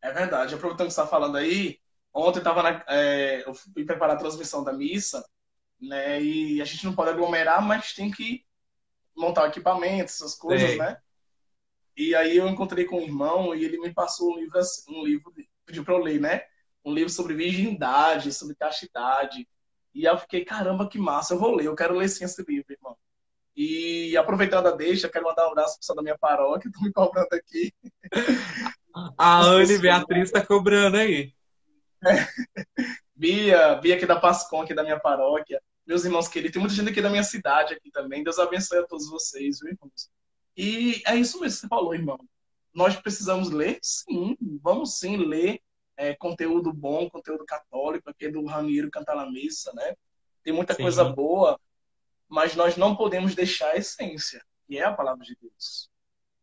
É verdade. Aproveitando que você está falando aí, ontem eu fui preparar a transmissão da missa, né? E a gente não pode aglomerar, mas tem que montar o equipamento, essas coisas, É, né? E aí eu encontrei com um irmão e ele me passou um livro, pediu para eu ler, né? Um livro sobre virgindade, sobre castidade. E aí eu fiquei, caramba, que massa, eu vou ler, eu quero ler sim esse livro, irmão. E aproveitando a deixa, quero mandar um abraço para o pessoal da minha paróquia, estão me cobrando aqui. a As Anne pessoas, Beatriz está cobrando aí. Bia aqui da Pascom, aqui da minha paróquia, meus irmãos queridos, tem muita gente aqui da minha cidade aqui também. Deus abençoe a todos vocês, viu, irmãos? E é isso mesmo que você falou, irmão. Nós precisamos ler? Sim, vamos sim ler conteúdo bom, conteúdo católico, aqui do Ramiro Cantar na Missa, né? Tem muita coisa Sim, boa, mas nós não podemos deixar a essência, que é a palavra de Deus,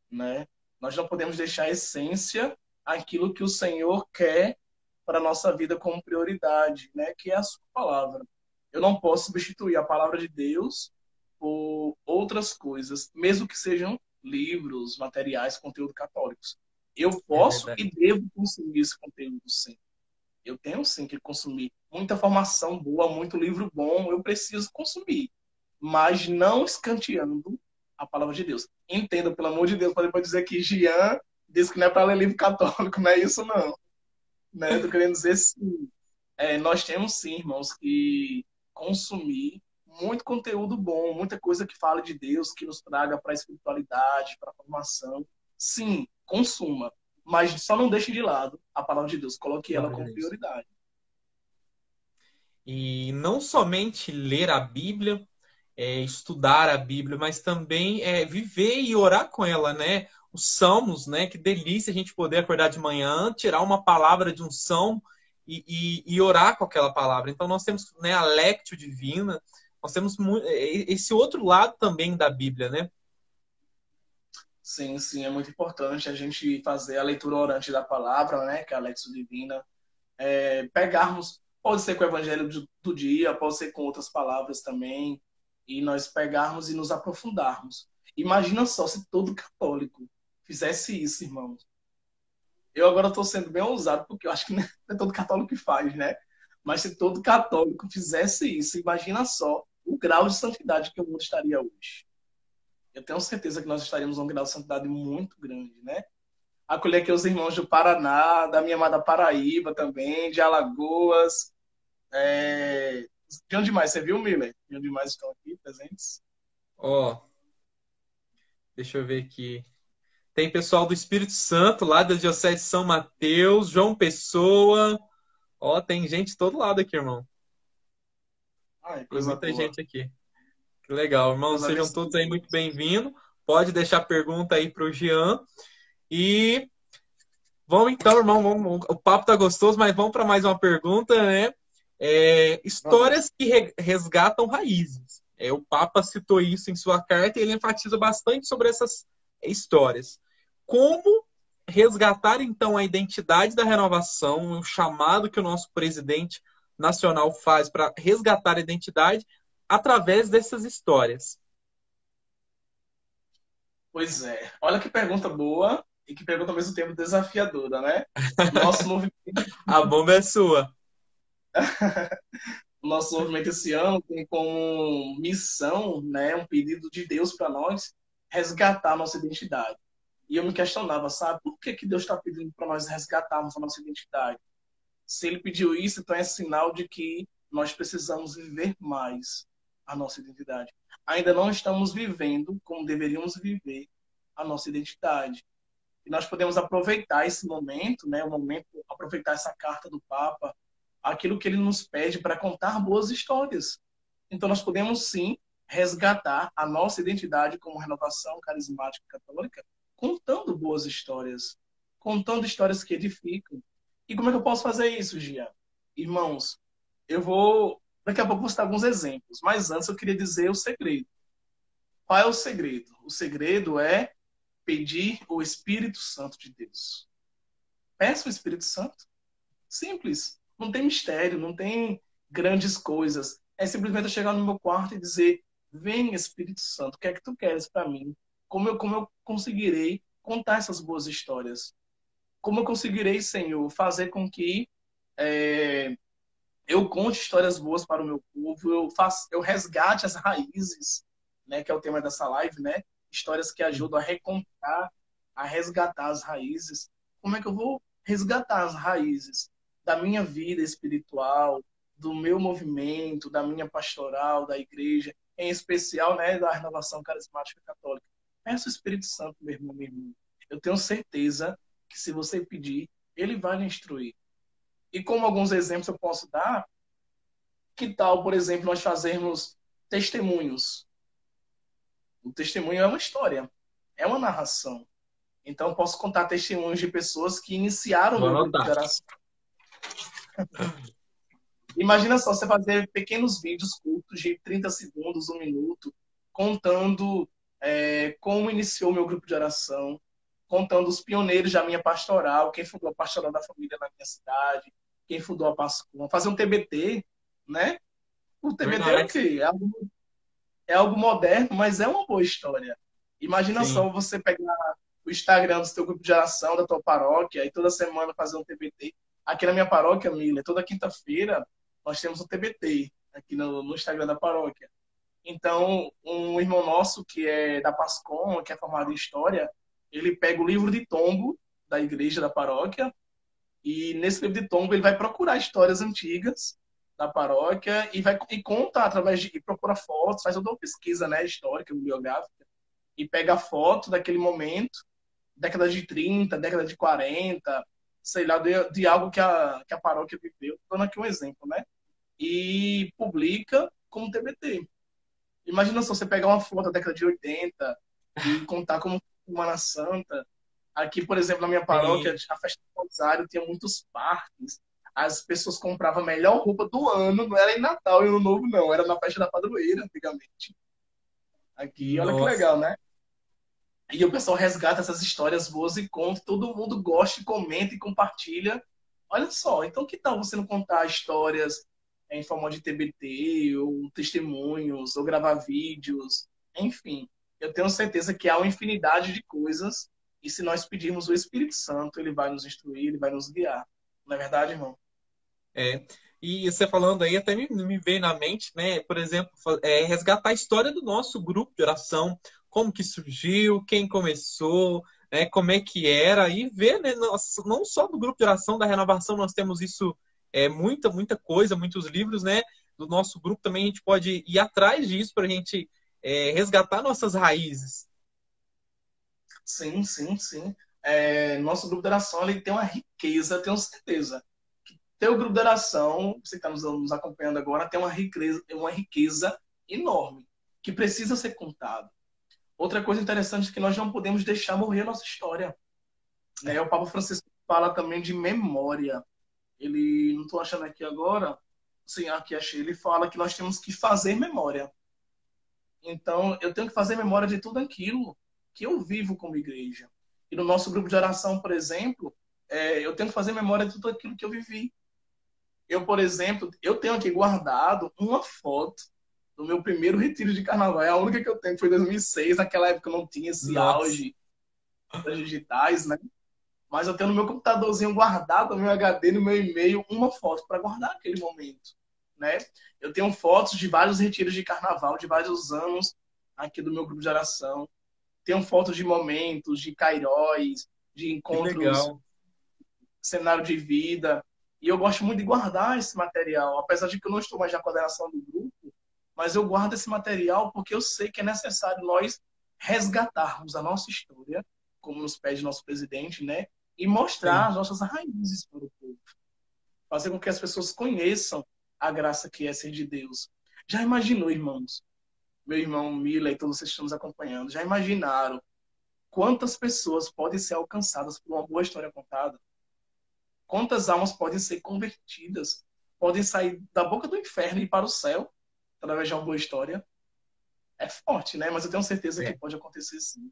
né? Nós não podemos deixar a essência, aquilo que o Senhor quer para a nossa vida como prioridade, né? Que é a sua palavra. Eu não posso substituir a palavra de Deus por outras coisas, mesmo que sejam livros, materiais, conteúdo católicos. Eu É posso verdade. e devo consumir esse conteúdo, sim. Eu tenho, sim, que consumir muita formação boa, muito livro bom, eu preciso consumir, mas não escanteando a palavra de Deus. Entenda, pelo amor de Deus, para depois dizer que Jean disse que não é para ler livro católico, não é isso, não. Né? Estou querendo dizer, sim, nós temos, sim, irmãos, que consumir muito conteúdo bom, muita coisa que fale de Deus, que nos traga para a espiritualidade, para a formação. Sim, consuma, mas só não deixe de lado a palavra de Deus, coloque ela Palavra de como Deus. prioridade. E não somente ler a Bíblia, estudar a Bíblia, mas também viver e orar com ela, né? Os salmos, né? Que delícia a gente poder acordar de manhã, tirar uma palavra de um salmo e orar com aquela palavra. Então nós temos, né, a Lectio Divina, nós temos esse outro lado também da Bíblia, né? Sim, sim, é muito importante a gente fazer a leitura orante da palavra, né? Que é a Lexo Divina. Pegarmos, pode ser com o evangelho do dia, pode ser com outras palavras também, e nós pegarmos e nos aprofundarmos. Imagina só se todo católico fizesse isso, irmãos. Eu agora estou sendo bem ousado, porque eu acho que não é todo católico que faz, né? Mas se todo católico fizesse isso, imagina só o grau de santidade que o mundo estaria hoje. Eu tenho certeza que nós estaríamos um grau de santidade muito grande, né? Acolher aqui os irmãos do Paraná, da minha amada Paraíba também, de Alagoas. De onde mais? Você viu, Miller? De onde mais estão aqui presentes? Ó, deixa eu ver aqui. Tem pessoal do Espírito Santo, lá da Diocese de São Mateus, João Pessoa. Ó, tem gente de todo lado aqui, irmão. Ai, Tem coisa muita boa. gente aqui. Que legal, irmão. Deus Sejam abençoe. todos aí muito bem-vindos. Pode deixar pergunta aí para o Jean. E vamos então, irmão. O papo tá gostoso, mas vamos para mais uma pergunta, né? Vamos. Histórias que resgatam raízes. O Papa citou isso em sua carta e ele enfatiza bastante sobre essas histórias. Como resgatar, então, a identidade da renovação, o chamado que o nosso presidente nacional faz para resgatar a identidade através dessas histórias? Pois é. Olha que pergunta boa e que pergunta ao mesmo tempo desafiadora, né? O nosso movimento, A bomba é sua. o nosso movimento esse ano tem como missão, né, um pedido de Deus para nós, resgatar a nossa identidade. E eu me questionava, sabe, por que, que Deus está pedindo para nós resgatarmos a nossa identidade? Se ele pediu isso, então é sinal de que nós precisamos viver mais a nossa identidade. Ainda não estamos vivendo como deveríamos viver a nossa identidade. E nós podemos aproveitar esse momento, né, o momento, aproveitar essa carta do Papa, aquilo que ele nos pede para contar boas histórias. Então nós podemos sim resgatar a nossa identidade como renovação carismática católica, contando boas histórias, contando histórias que edificam. E como é que eu posso fazer isso, Gia? Irmãos, eu vou daqui a pouco vou citar alguns exemplos, mas antes eu queria dizer o segredo. Qual é o segredo? O segredo é pedir o Espírito Santo de Deus. Peça o Espírito Santo. Simples. Não tem mistério, não tem grandes coisas. É simplesmente eu chegar no meu quarto e dizer: Vem, Espírito Santo, o que é que tu queres para mim? Como eu conseguirei contar essas boas histórias? Como eu conseguirei, Senhor, fazer com que é, eu conte histórias boas para o meu povo, eu resgate as raízes, né, que é o tema dessa live, né? Histórias que ajudam a recontar, a resgatar as raízes. Como é que eu vou resgatar as raízes da minha vida espiritual, do meu movimento, da minha pastoral, da igreja, em especial, né, da renovação carismática católica? Peça o Espírito Santo, meu irmão, meu irmão. Eu tenho certeza que se você pedir, ele vai lhe instruir. E como alguns exemplos eu posso dar, que tal, por exemplo, nós fazermos testemunhos? O testemunho é uma história, é uma narração. Então, eu posso contar testemunhos de pessoas que iniciaram o Vou meu grupo de anotar. oração. Imagina só você fazer pequenos vídeos curtos de 30 segundos, 1 minuto, contando como iniciou o meu grupo de oração, contando os pioneiros da minha pastoral, quem fundou a pastoral da família na minha cidade, quem fundou a Pascua. Fazer um TBT, né? O TBT é o Verdade. quê? É algo moderno, mas é uma boa história. Imagina Sim. só você pegar o Instagram do seu grupo de oração, da tua paróquia, e toda semana fazer um TBT. Aqui na minha paróquia, Miller, toda quinta-feira nós temos um TBT aqui no Instagram da paróquia. Então, um irmão nosso que é da Pascom, que é formado em História, ele pega o livro de tombo da igreja da paróquia e nesse livro de tombo ele vai procurar histórias antigas da paróquia e conta através de e procura fotos, faz toda uma pesquisa, né, histórica, bibliográfica e pega a foto daquele momento, década de 30, década de 40, sei lá, de algo que a paróquia viveu. Estou dando aqui um exemplo, né? E publica como TBT. Imagina só você pegar uma foto da década de 80 e contar como foi Semana Santa. Aqui, por exemplo, na minha paróquia, Sim. a festa do Rosário tinha muitos parques. As pessoas compravam a melhor roupa do ano, não era em Natal e Ano Novo, não. Era na festa da padroeira, antigamente. Aqui, olha que Nossa. legal, né? E o pessoal resgata essas histórias boas e conta. Todo mundo gosta, e comenta e compartilha. Olha só, então que tal você não contar histórias em forma de TBT, ou testemunhos, ou gravar vídeos, enfim. Eu tenho certeza que há uma infinidade de coisas, e se nós pedirmos o Espírito Santo, ele vai nos instruir, ele vai nos guiar. Não é verdade, irmão? É. E você falando aí, até me veio na mente, né? Por exemplo, resgatar a história do nosso grupo de oração, como que surgiu, quem começou, né? Como é que era, e ver, né? Não só do grupo de oração da renovação, nós temos isso, muita coisa, muitos livros, né? Do nosso grupo também a gente pode ir atrás disso para a gente resgatar nossas raízes. Sim, sim, sim. Nosso grupo de oração ele tem uma riqueza, tenho certeza. Teu grupo de oração, você que está nos acompanhando agora, tem uma riqueza enorme que precisa ser contada. Outra coisa interessante é que nós não podemos deixar morrer a nossa história. Né? O Papa Francisco fala também de memória. Ele, não estou achando aqui agora, sim, aqui achei, ele fala que nós temos que fazer memória. Então, eu tenho que fazer memória de tudo aquilo que eu vivo como igreja. E no nosso grupo de oração, por exemplo, eu tenho que fazer memória de tudo aquilo que eu vivi. Eu, por exemplo, eu tenho aqui guardado uma foto do meu primeiro retiro de carnaval. É a única que eu tenho, que foi em 2006. Naquela época não tinha esse Nossa, auge das digitais, né? Mas eu tenho no meu computadorzinho guardado, no meu HD, no meu e-mail, uma foto para guardar aquele momento, né? Eu tenho fotos de vários retiros de carnaval, de vários anos aqui do meu grupo de oração. Tenho fotos de momentos, de cairóis, de que encontros, legal. cenário de vida. E eu gosto muito de guardar esse material, apesar de que eu não estou mais na coordenação do grupo, mas eu guardo esse material porque eu sei que é necessário nós resgatarmos a nossa história, como nos pede nosso presidente, né? E mostrar Sim. as nossas raízes para o povo. Fazer com que as pessoas conheçam a graça que é ser de Deus. Já imaginou, irmãos? Meu irmão Mila e todos vocês que estão nos acompanhando, já imaginaram quantas pessoas podem ser alcançadas por uma boa história contada? Quantas almas podem ser convertidas? Podem sair da boca do inferno e ir para o céu através de uma boa história? É forte, né? Mas eu tenho certeza que É. pode acontecer sim.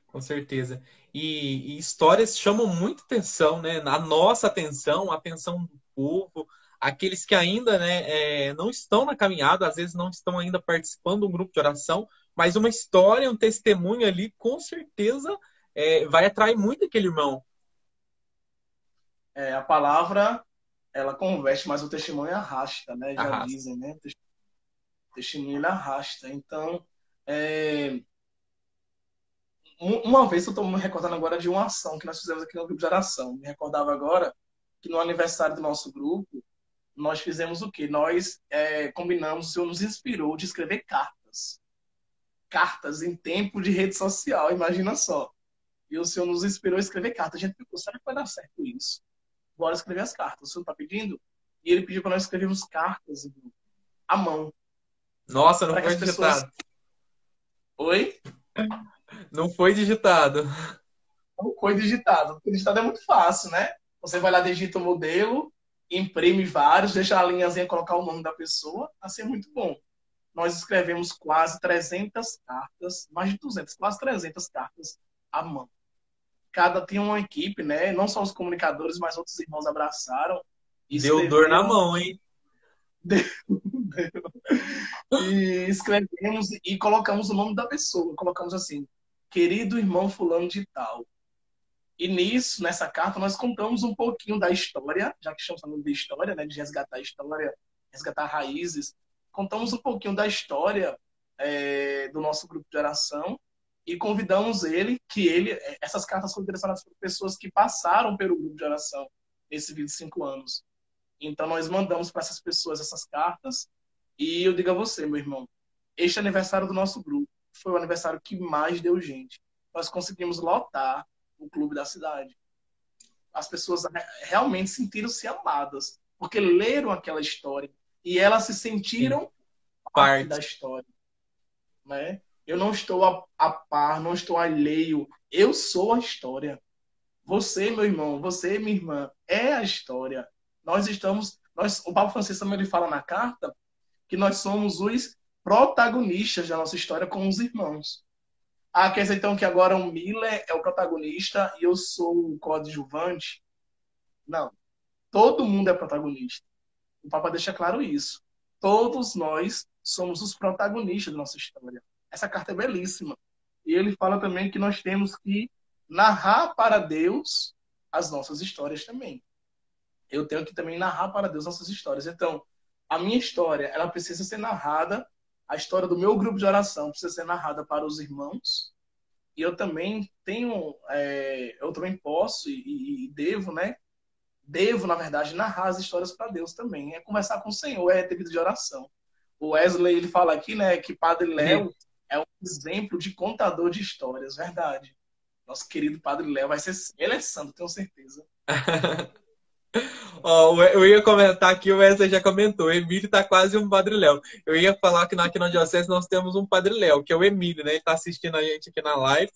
Com certeza. E histórias chamam muita atenção, né? A nossa atenção, a atenção do povo, aqueles que ainda, né, não estão na caminhada, às vezes não estão ainda participando de um grupo de oração, mas uma história, um testemunho ali, com certeza, vai atrair muito aquele irmão. A palavra, ela converte, mas o testemunho arrasta, né? Já Arrasta. dizem, né? O testemunho ele arrasta. Então, é, uma vez eu estou me recordando agora de uma ação que nós fizemos aqui no grupo de oração. Me recordava agora que no aniversário do nosso grupo, nós fizemos o quê? Nós combinamos, o Senhor nos inspirou de escrever cartas. Cartas em tempo de rede social, imagina só. E o Senhor nos inspirou a escrever cartas. A gente pensou, será que vai dar certo isso? Bora escrever as cartas. O Senhor está pedindo? E ele pediu para nós escrevermos cartas à mão, Nossa, não para que foi as pessoas... digitado. Oi? Não foi digitado. Não foi digitado. Porque digitado é muito fácil, né? Você vai lá, digita o modelo, imprime vários, deixa a linhazinha colocar o nome da pessoa. Assim é muito bom. Nós escrevemos quase 300 cartas, mais de 200, quase 300 cartas à mão. Cada tinha uma equipe, né? Não só os comunicadores, mas outros irmãos abraçaram e Deu dor na escreveram. mão, hein? Deu, deu. E escrevemos e colocamos o nome da pessoa. Colocamos assim, querido irmão fulano de tal. E nisso, nessa carta, nós contamos um pouquinho da história, já que estamos falando de história, né, de resgatar a história, resgatar raízes. Contamos um pouquinho da história do nosso grupo de oração e convidamos ele, essas cartas foram direcionadas para pessoas que passaram pelo grupo de oração nesses 25 anos. Então, nós mandamos para essas pessoas essas cartas. E eu digo a você, meu irmão, este aniversário do nosso grupo foi o aniversário que mais deu gente. Nós conseguimos lotar o clube da cidade. As pessoas realmente sentiram-se amadas, porque leram aquela história e elas se Sim. sentiram parte da Parte. história, né? Eu não estou a par, não estou alheio. Eu sou a história. Você, meu irmão, você, minha irmã, é a história. O Papa Francisco também ele fala na carta que nós somos os protagonistas da nossa história com os irmãos. Ah, quer dizer então que agora o Miller é o protagonista e eu sou o coadjuvante? Não. Todo mundo é protagonista. O Papa deixa claro isso. Todos nós somos os protagonistas da nossa história. Essa carta é belíssima. E ele fala também que nós temos que narrar para Deus as nossas histórias também. Eu tenho que também narrar para Deus nossas histórias. Então, a minha história, ela precisa ser narrada, a história do meu grupo de oração precisa ser narrada para os irmãos, e eu também tenho, eu também posso e devo, né? Devo, na verdade, narrar as histórias para Deus também. É conversar com o Senhor, é ter vida de oração. O Wesley, ele fala aqui, né, que Padre Léo é um exemplo de contador de histórias, verdade. Nosso querido Padre Léo vai ser, ele é santo, tenho certeza. Ó, eu ia comentar aqui, o Wesley já comentou, o Emílio tá quase um Padre Léo. Eu ia falar que aqui na Diocese nós temos um Padre Léo, que é o Emílio, né? Ele tá assistindo a gente aqui na live.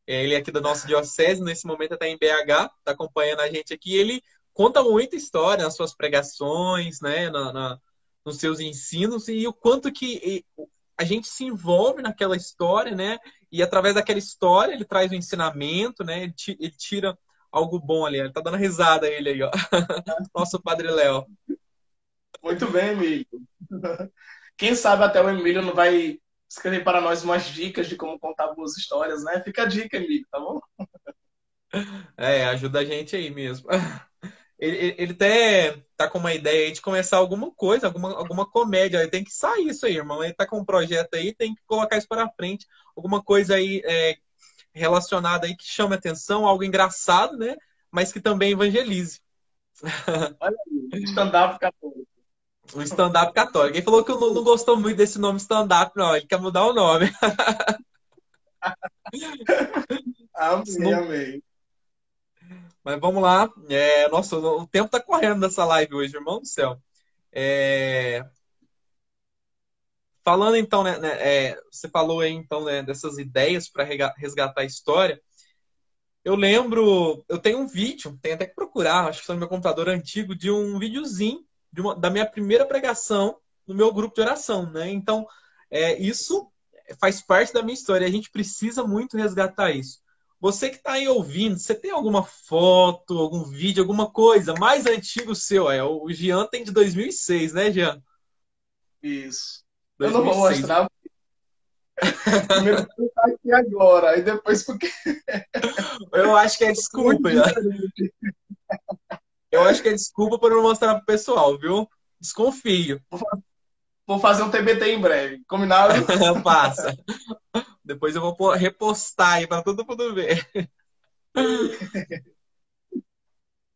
Ele é aqui da nossa Diocese, nesse momento está em BH, tá acompanhando a gente aqui. Ele conta muita história nas suas pregações, né? Nos seus ensinos, e o quanto que a gente se envolve naquela história, né? E através daquela história ele traz o ensinamento, né? Ele tira algo bom ali. Ele tá dando risada ele aí, ó. Nosso Padre Léo. Muito bem, Emílio. Quem sabe até o Emílio não vai escrever para nós umas dicas de como contar boas histórias, né? Fica a dica, Emílio, tá bom? Ajuda a gente aí mesmo. Ele até tá com uma ideia aí de começar alguma coisa, alguma comédia. Ele tem que sair isso aí, irmão. Ele tá com um projeto aí, tem que colocar isso para frente. Alguma coisa aí relacionada aí que chame atenção, algo engraçado, né? Mas que também evangelize. Olha aí, stand-up católico. Um stand-up católico. Ele falou que não gostou muito desse nome stand-up, não. Ele quer mudar o nome. Amém, Não- amém. Mas vamos lá. Nossa, o tempo tá correndo nessa live hoje, irmão do céu. É, Falando então, você falou aí então, né, dessas ideias para resgatar a história. Eu lembro, eu tenho um vídeo, tenho até que procurar, acho que está no meu computador antigo, de um videozinho da minha primeira pregação no meu grupo de oração, né? Então, isso faz parte da minha história. A gente precisa muito resgatar isso. Você que está aí ouvindo, você tem alguma foto, algum vídeo, alguma coisa mais antigo seu? O Jean tem de 2006, né, Jean? Isso. Eu não vou 2006. mostrar. Primeiro porque tá aqui agora, e depois porque Eu acho que é é muito desculpa, já. diferente. Eu acho que é desculpa por não mostrar pro pessoal, viu? Desconfio. Vou fazer um TBT em breve. Combinado? Passa. Depois eu vou repostar aí para todo mundo ver.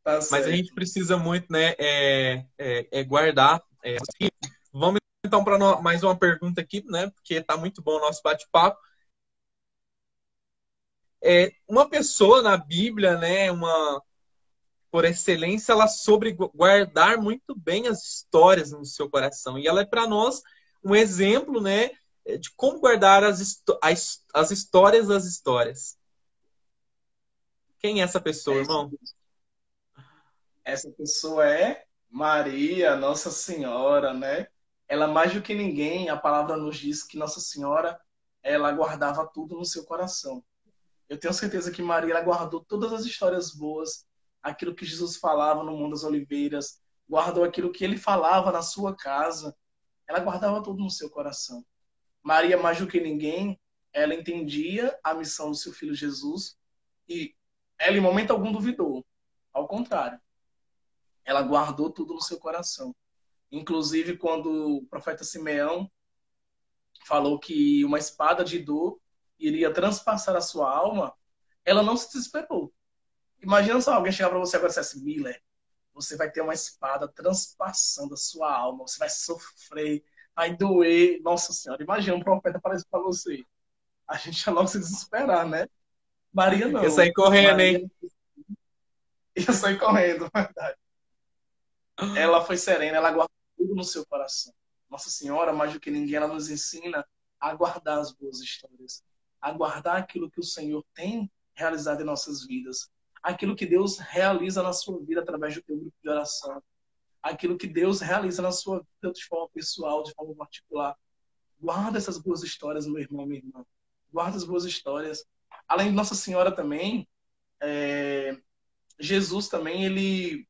Tá Mas a gente certo. precisa muito, né, guardar. Vamos então para mais uma pergunta aqui, né? Porque tá muito bom o nosso bate-papo. Uma pessoa na Bíblia, né, por excelência, ela soube guardar muito bem as histórias no seu coração. E ela é para nós um exemplo, né, de como guardar as histórias das histórias. Quem é essa pessoa, Essa, irmão? essa pessoa é Maria, Nossa Senhora, né? Ela, mais do que ninguém, a palavra nos diz que Nossa Senhora, ela guardava tudo no seu coração. Eu tenho certeza que Maria ela guardou todas as histórias boas, aquilo que Jesus falava no Monte das Oliveiras, guardou aquilo que ele falava na sua casa. Ela guardava tudo no seu coração. Maria, mais do que ninguém, ela entendia a missão do seu filho Jesus e ela em momento algum duvidou. Ao contrário, ela guardou tudo no seu coração. Inclusive, quando o profeta Simeão falou que uma espada de dor iria transpassar a sua alma, ela não se desesperou. Imagina só alguém chegar para você agora e dizer assim, Miller, você vai ter uma espada transpassando a sua alma, você vai sofrer, vai doer. Nossa Senhora, imagina um profeta falar isso para você. A gente já logo se desesperar, né? Maria Eu saí não. correndo, Maria hein? ia sair correndo. Ela foi serena, ela guardou tudo no seu coração. Nossa Senhora, mais do que ninguém, ela nos ensina a guardar as boas histórias, a guardar aquilo que o Senhor tem realizado em nossas vidas, aquilo que Deus realiza na sua vida através do teu grupo de oração, aquilo que Deus realiza na sua vida de forma pessoal, de forma particular. Guarda essas boas histórias, meu irmão, minha irmã. Guarda as boas histórias. Além de Nossa Senhora também, Jesus também, ele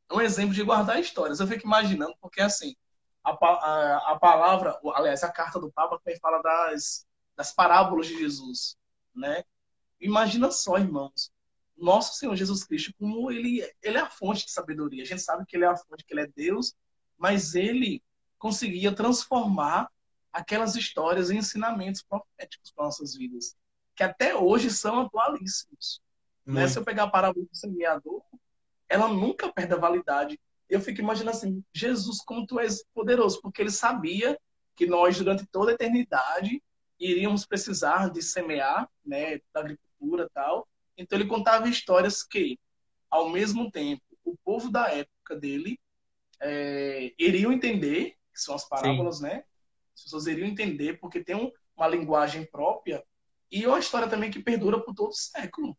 é um exemplo de guardar histórias. Eu fico imaginando, porque assim, a palavra, aliás, a carta do Papa também fala das parábolas de Jesus, né? Imagina só, irmãos, nosso Senhor Jesus Cristo, como ele é a fonte de sabedoria. A gente sabe que ele é a fonte, que ele é Deus, mas ele conseguia transformar aquelas histórias em ensinamentos proféticos para nossas vidas, que até hoje são atualíssimos. Né? Se eu Muito. pegar a parábola do semeador, ela nunca perde a validade. Eu fico imaginando assim, Jesus, como tu és poderoso, porque ele sabia que nós, durante toda a eternidade, iríamos precisar de semear, né, da agricultura e tal. Então ele contava histórias que, ao mesmo tempo, o povo da época dele iriam entender, que são as Sim. parábolas, né? As pessoas iriam entender, porque tem uma linguagem própria e uma história também que perdura por todo o século.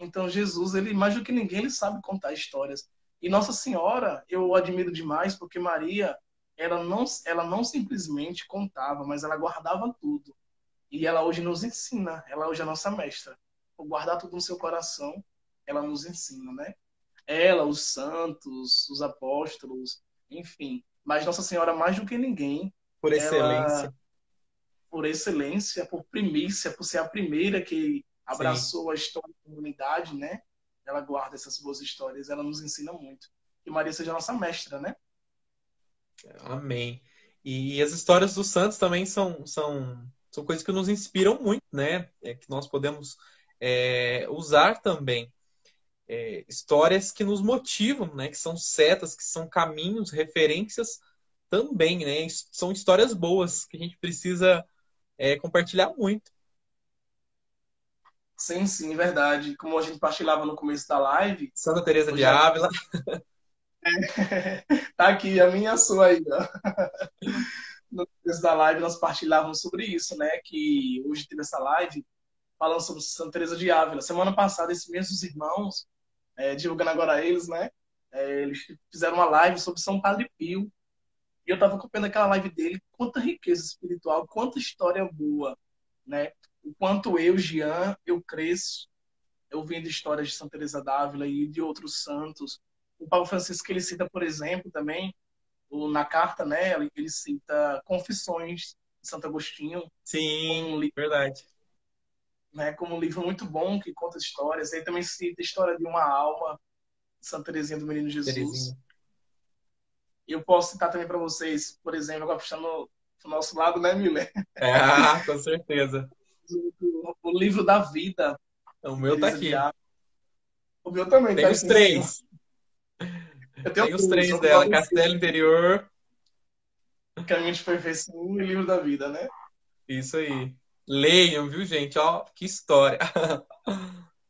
Então, Jesus, ele mais do que ninguém, ele sabe contar histórias. E Nossa Senhora, eu admiro demais, porque Maria, ela não simplesmente contava, mas ela guardava tudo. E ela hoje nos ensina, ela hoje é a nossa mestra. Por guardar tudo no seu coração, ela nos ensina, né? Ela, os santos, os apóstolos, enfim. Mas Nossa Senhora, mais do que ninguém, Por ela excelência. por excelência, por primícia, por ser a primeira que Sim. abraçou a história da comunidade, né? Ela guarda essas boas histórias, ela nos ensina muito. Que Maria seja a nossa mestra, né? Amém. E as histórias dos santos também são coisas que nos inspiram muito, né? Que nós podemos usar também. Histórias que nos motivam, né? Que são setas, que são caminhos, referências também, né? São histórias boas que a gente precisa compartilhar muito. Sim, sim, verdade. Como a gente partilhava no começo da live, Santa Teresa de hoje a... Ávila. tá aqui a minha e a sua aí, ó. No começo da live nós partilhávamos sobre isso, né? Que hoje teve essa live falando sobre Santa Teresa de Ávila. Semana passada, esses mesmos irmãos, divulgando agora eles, né? Eles fizeram uma live sobre São Padre Pio. E eu estava acompanhando aquela live dele, quanta riqueza espiritual, quanta história boa, né? O quanto eu, Jean, eu cresço, eu vendo histórias de Santa Teresa d'Ávila e de outros santos. O Papa Francisco, ele cita, por exemplo, também, na carta, né, ele cita Confissões de Santo Agostinho, como Sim, um livro, verdade. né, como um livro muito bom, que conta histórias. Ele também cita a história de uma alma, de Santa Teresinha do Menino Terezinha. Jesus. Eu posso citar também para vocês, por exemplo, agora puxando do nosso lado, né, Miller? Com certeza. O livro da vida O de meu tá Teresa de aqui. Ávila. O meu também está Tem os aqui em cima. três. Eu tenho Tem os dois, três vou dar dela. você. Castelo Interior. Caminho de Perfeição e Livro da Vida, né? Isso aí. Leiam, viu, gente? Ó, que história.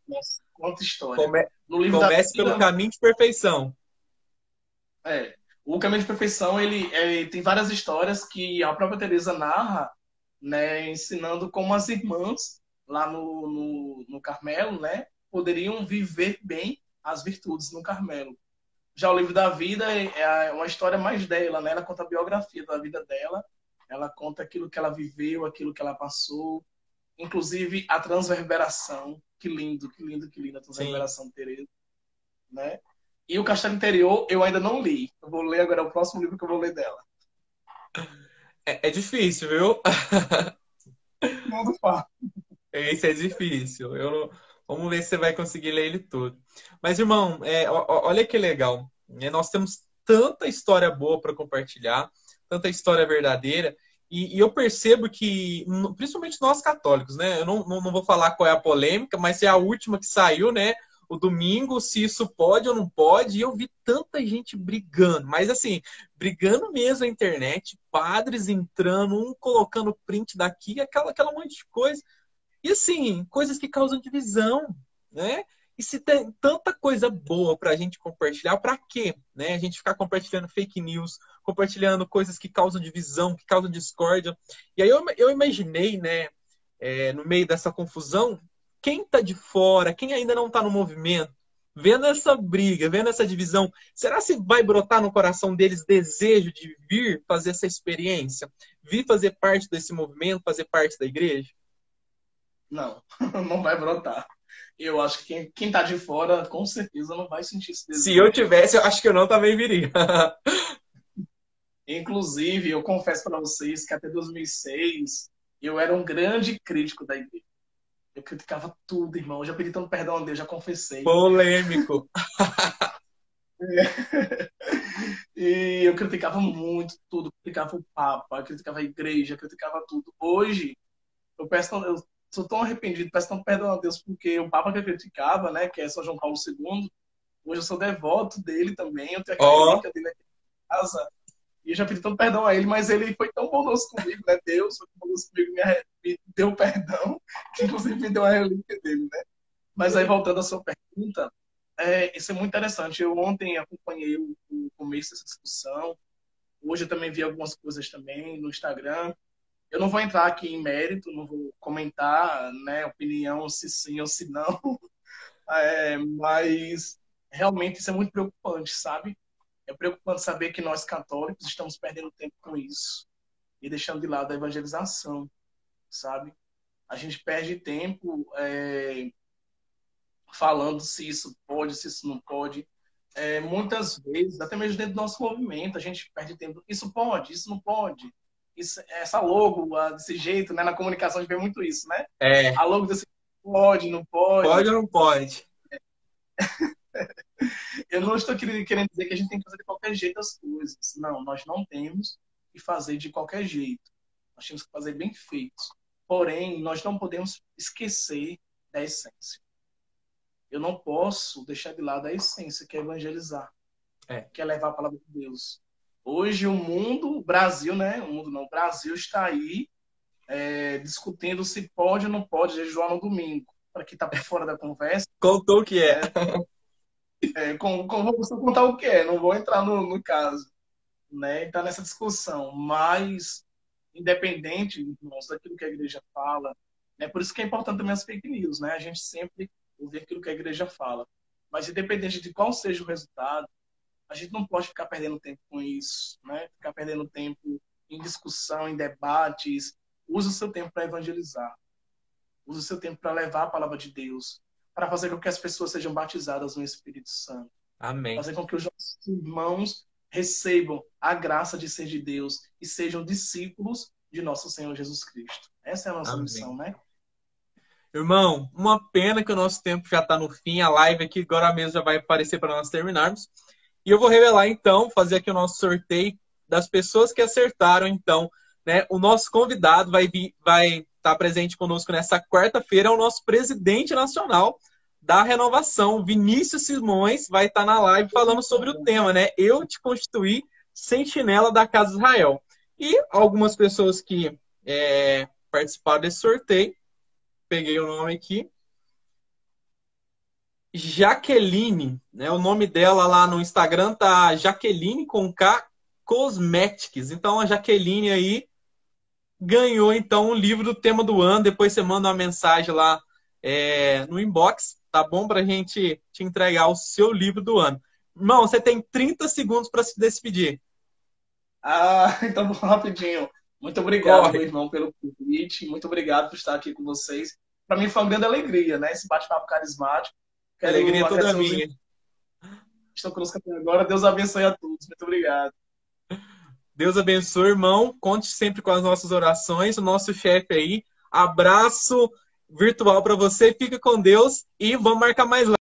Nossa, quanta história. Come- No Livro da Comece pelo Vida, caminho de perfeição. o Caminho de Perfeição, ele tem várias histórias que a própria Teresa narra, né, ensinando como as irmãs lá no Carmelo, né, poderiam viver bem as virtudes no Carmelo. Já o Livro da Vida é uma história mais dela, né? Ela conta a biografia da vida dela, ela conta aquilo que ela viveu, aquilo que ela passou, inclusive a transverberação. Que lindo, que lindo, que lindo a Sim. transverberação de Teresa, né? E o Castelo Interior eu ainda não li. Eu vou ler agora, é o próximo livro que eu vou ler dela. É difícil, viu? Mundo fala. Esse é difícil. Eu não- Vamos ver se você vai conseguir ler ele todo. Mas, irmão, olha que legal, né? Nós temos tanta história boa para compartilhar, tanta história verdadeira, e eu percebo que, principalmente nós católicos, né? Eu não vou falar qual é a polêmica, mas é a última que saiu, né? O domingo, se isso pode ou não pode, e eu vi tanta gente brigando, mas assim, brigando mesmo na internet, padres entrando, um colocando print daqui, aquela monte de coisa. E assim, coisas que causam divisão, né? E se tem tanta coisa boa para a gente compartilhar, para quê? Né? A gente ficar compartilhando fake news, compartilhando coisas que causam divisão, que causam discórdia. E aí eu imaginei, né, no meio dessa confusão, quem está de fora, quem ainda não está no movimento, vendo essa briga, vendo essa divisão, será se vai brotar no coração deles desejo de vir fazer essa experiência? Vir fazer parte desse movimento, fazer parte da igreja? Não, não vai brotar. Eu acho que quem tá de fora, com certeza, não vai sentir esse Se eu desejo. tivesse, eu acho que eu não também viria. Inclusive, eu confesso para vocês que até 2006 eu era um grande crítico da igreja. Eu criticava tudo, irmão. Eu já pedi tanto perdão a Deus, já confessei. Polêmico. E eu criticava muito tudo. Criticava o Papa, criticava a igreja, criticava tudo. Hoje, eu sou tão arrependido, peço tanto perdão a Deus, porque o Papa que eu criticava, né, que é São João Paulo II, hoje eu sou devoto dele também. Eu tenho aquela Ó, relíquia dele aqui em casa. E eu já pedi tanto perdão a ele, mas ele foi tão bondoso comigo, né? Deus foi tão bondoso comigo, me deu perdão, que inclusive me deu a relíquia dele, né? Mas aí, voltando à sua pergunta, isso é muito interessante. Eu ontem acompanhei o começo dessa discussão. Hoje eu também vi algumas coisas também no Instagram. Eu não vou entrar aqui em mérito, não vou comentar, né, opinião se sim ou se não, mas realmente isso é muito preocupante, sabe? É preocupante saber que nós católicos estamos perdendo tempo com isso e deixando de lado a evangelização, sabe? A gente perde tempo falando se isso pode, se isso não pode. Muitas vezes, até mesmo dentro do nosso movimento, a gente perde tempo. Isso pode, isso não pode. Isso, essa logo, desse jeito, né? Na comunicação a gente vê muito isso, né? é. A logo desse pode, não pode. Pode ou não pode? Eu não estou querendo dizer que a gente tem que fazer de qualquer jeito as coisas. Não, nós não temos que fazer de qualquer jeito. Nós temos que fazer bem feito. Porém, nós não podemos esquecer da essência. Eu não posso deixar de lado a essência, que é evangelizar, É. que é levar a palavra de Deus. Hoje o mundo, o Brasil, né? O mundo não, o Brasil está aí discutindo se pode ou não pode jejuar no domingo. Para quem está por fora da conversa, Contou o que é. né? Vou só contar o que é, não vou entrar no caso, né? Está nessa discussão, mas independente, irmãos, daquilo que a igreja fala, né? Por isso que é importante também as fake news, né? A gente sempre ouvir aquilo que a igreja fala. Mas independente de qual seja o resultado, a gente não pode ficar perdendo tempo com isso, né? Ficar perdendo tempo em discussão, em debates. Use o seu tempo para evangelizar. Use o seu tempo para levar a palavra de Deus, para fazer com que as pessoas sejam batizadas no Espírito Santo, Amém. fazer com que os nossos irmãos recebam a graça de ser de Deus e sejam discípulos de nosso Senhor Jesus Cristo. Essa é a nossa Amém. missão, né? Irmão, uma pena que o nosso tempo já está no fim. A live aqui agora mesmo já vai aparecer para nós terminarmos. E eu vou revelar então, fazer aqui o nosso sorteio das pessoas que acertaram então, né? O nosso convidado vai estar presente conosco nessa quarta-feira, é o nosso presidente nacional da renovação, Vinícius Simões, vai estar na live falando sobre o tema, né? Eu te constituí sentinela da Casa de Israel. E algumas pessoas que participaram desse sorteio, peguei o nome aqui. Jaqueline, né? O nome dela lá no Instagram tá Jaqueline com K Cosmetics. Então a Jaqueline aí ganhou então o livro do tema do ano. Depois você manda uma mensagem lá no inbox, tá bom? Pra gente te entregar o seu livro do ano. Irmão, você tem 30 segundos para se despedir. Então rapidinho. Muito obrigado, Corre. meu irmão, pelo convite. Muito obrigado por estar aqui com vocês. Para mim foi uma grande alegria, né? Esse bate-papo carismático. Quero Alegria toda agradecer os minha. estou conosco até agora. Deus abençoe a todos. Muito obrigado. Deus abençoe, irmão. Conte sempre com as nossas orações. O nosso chefe aí. Abraço virtual para você. Fica com Deus e vamos marcar mais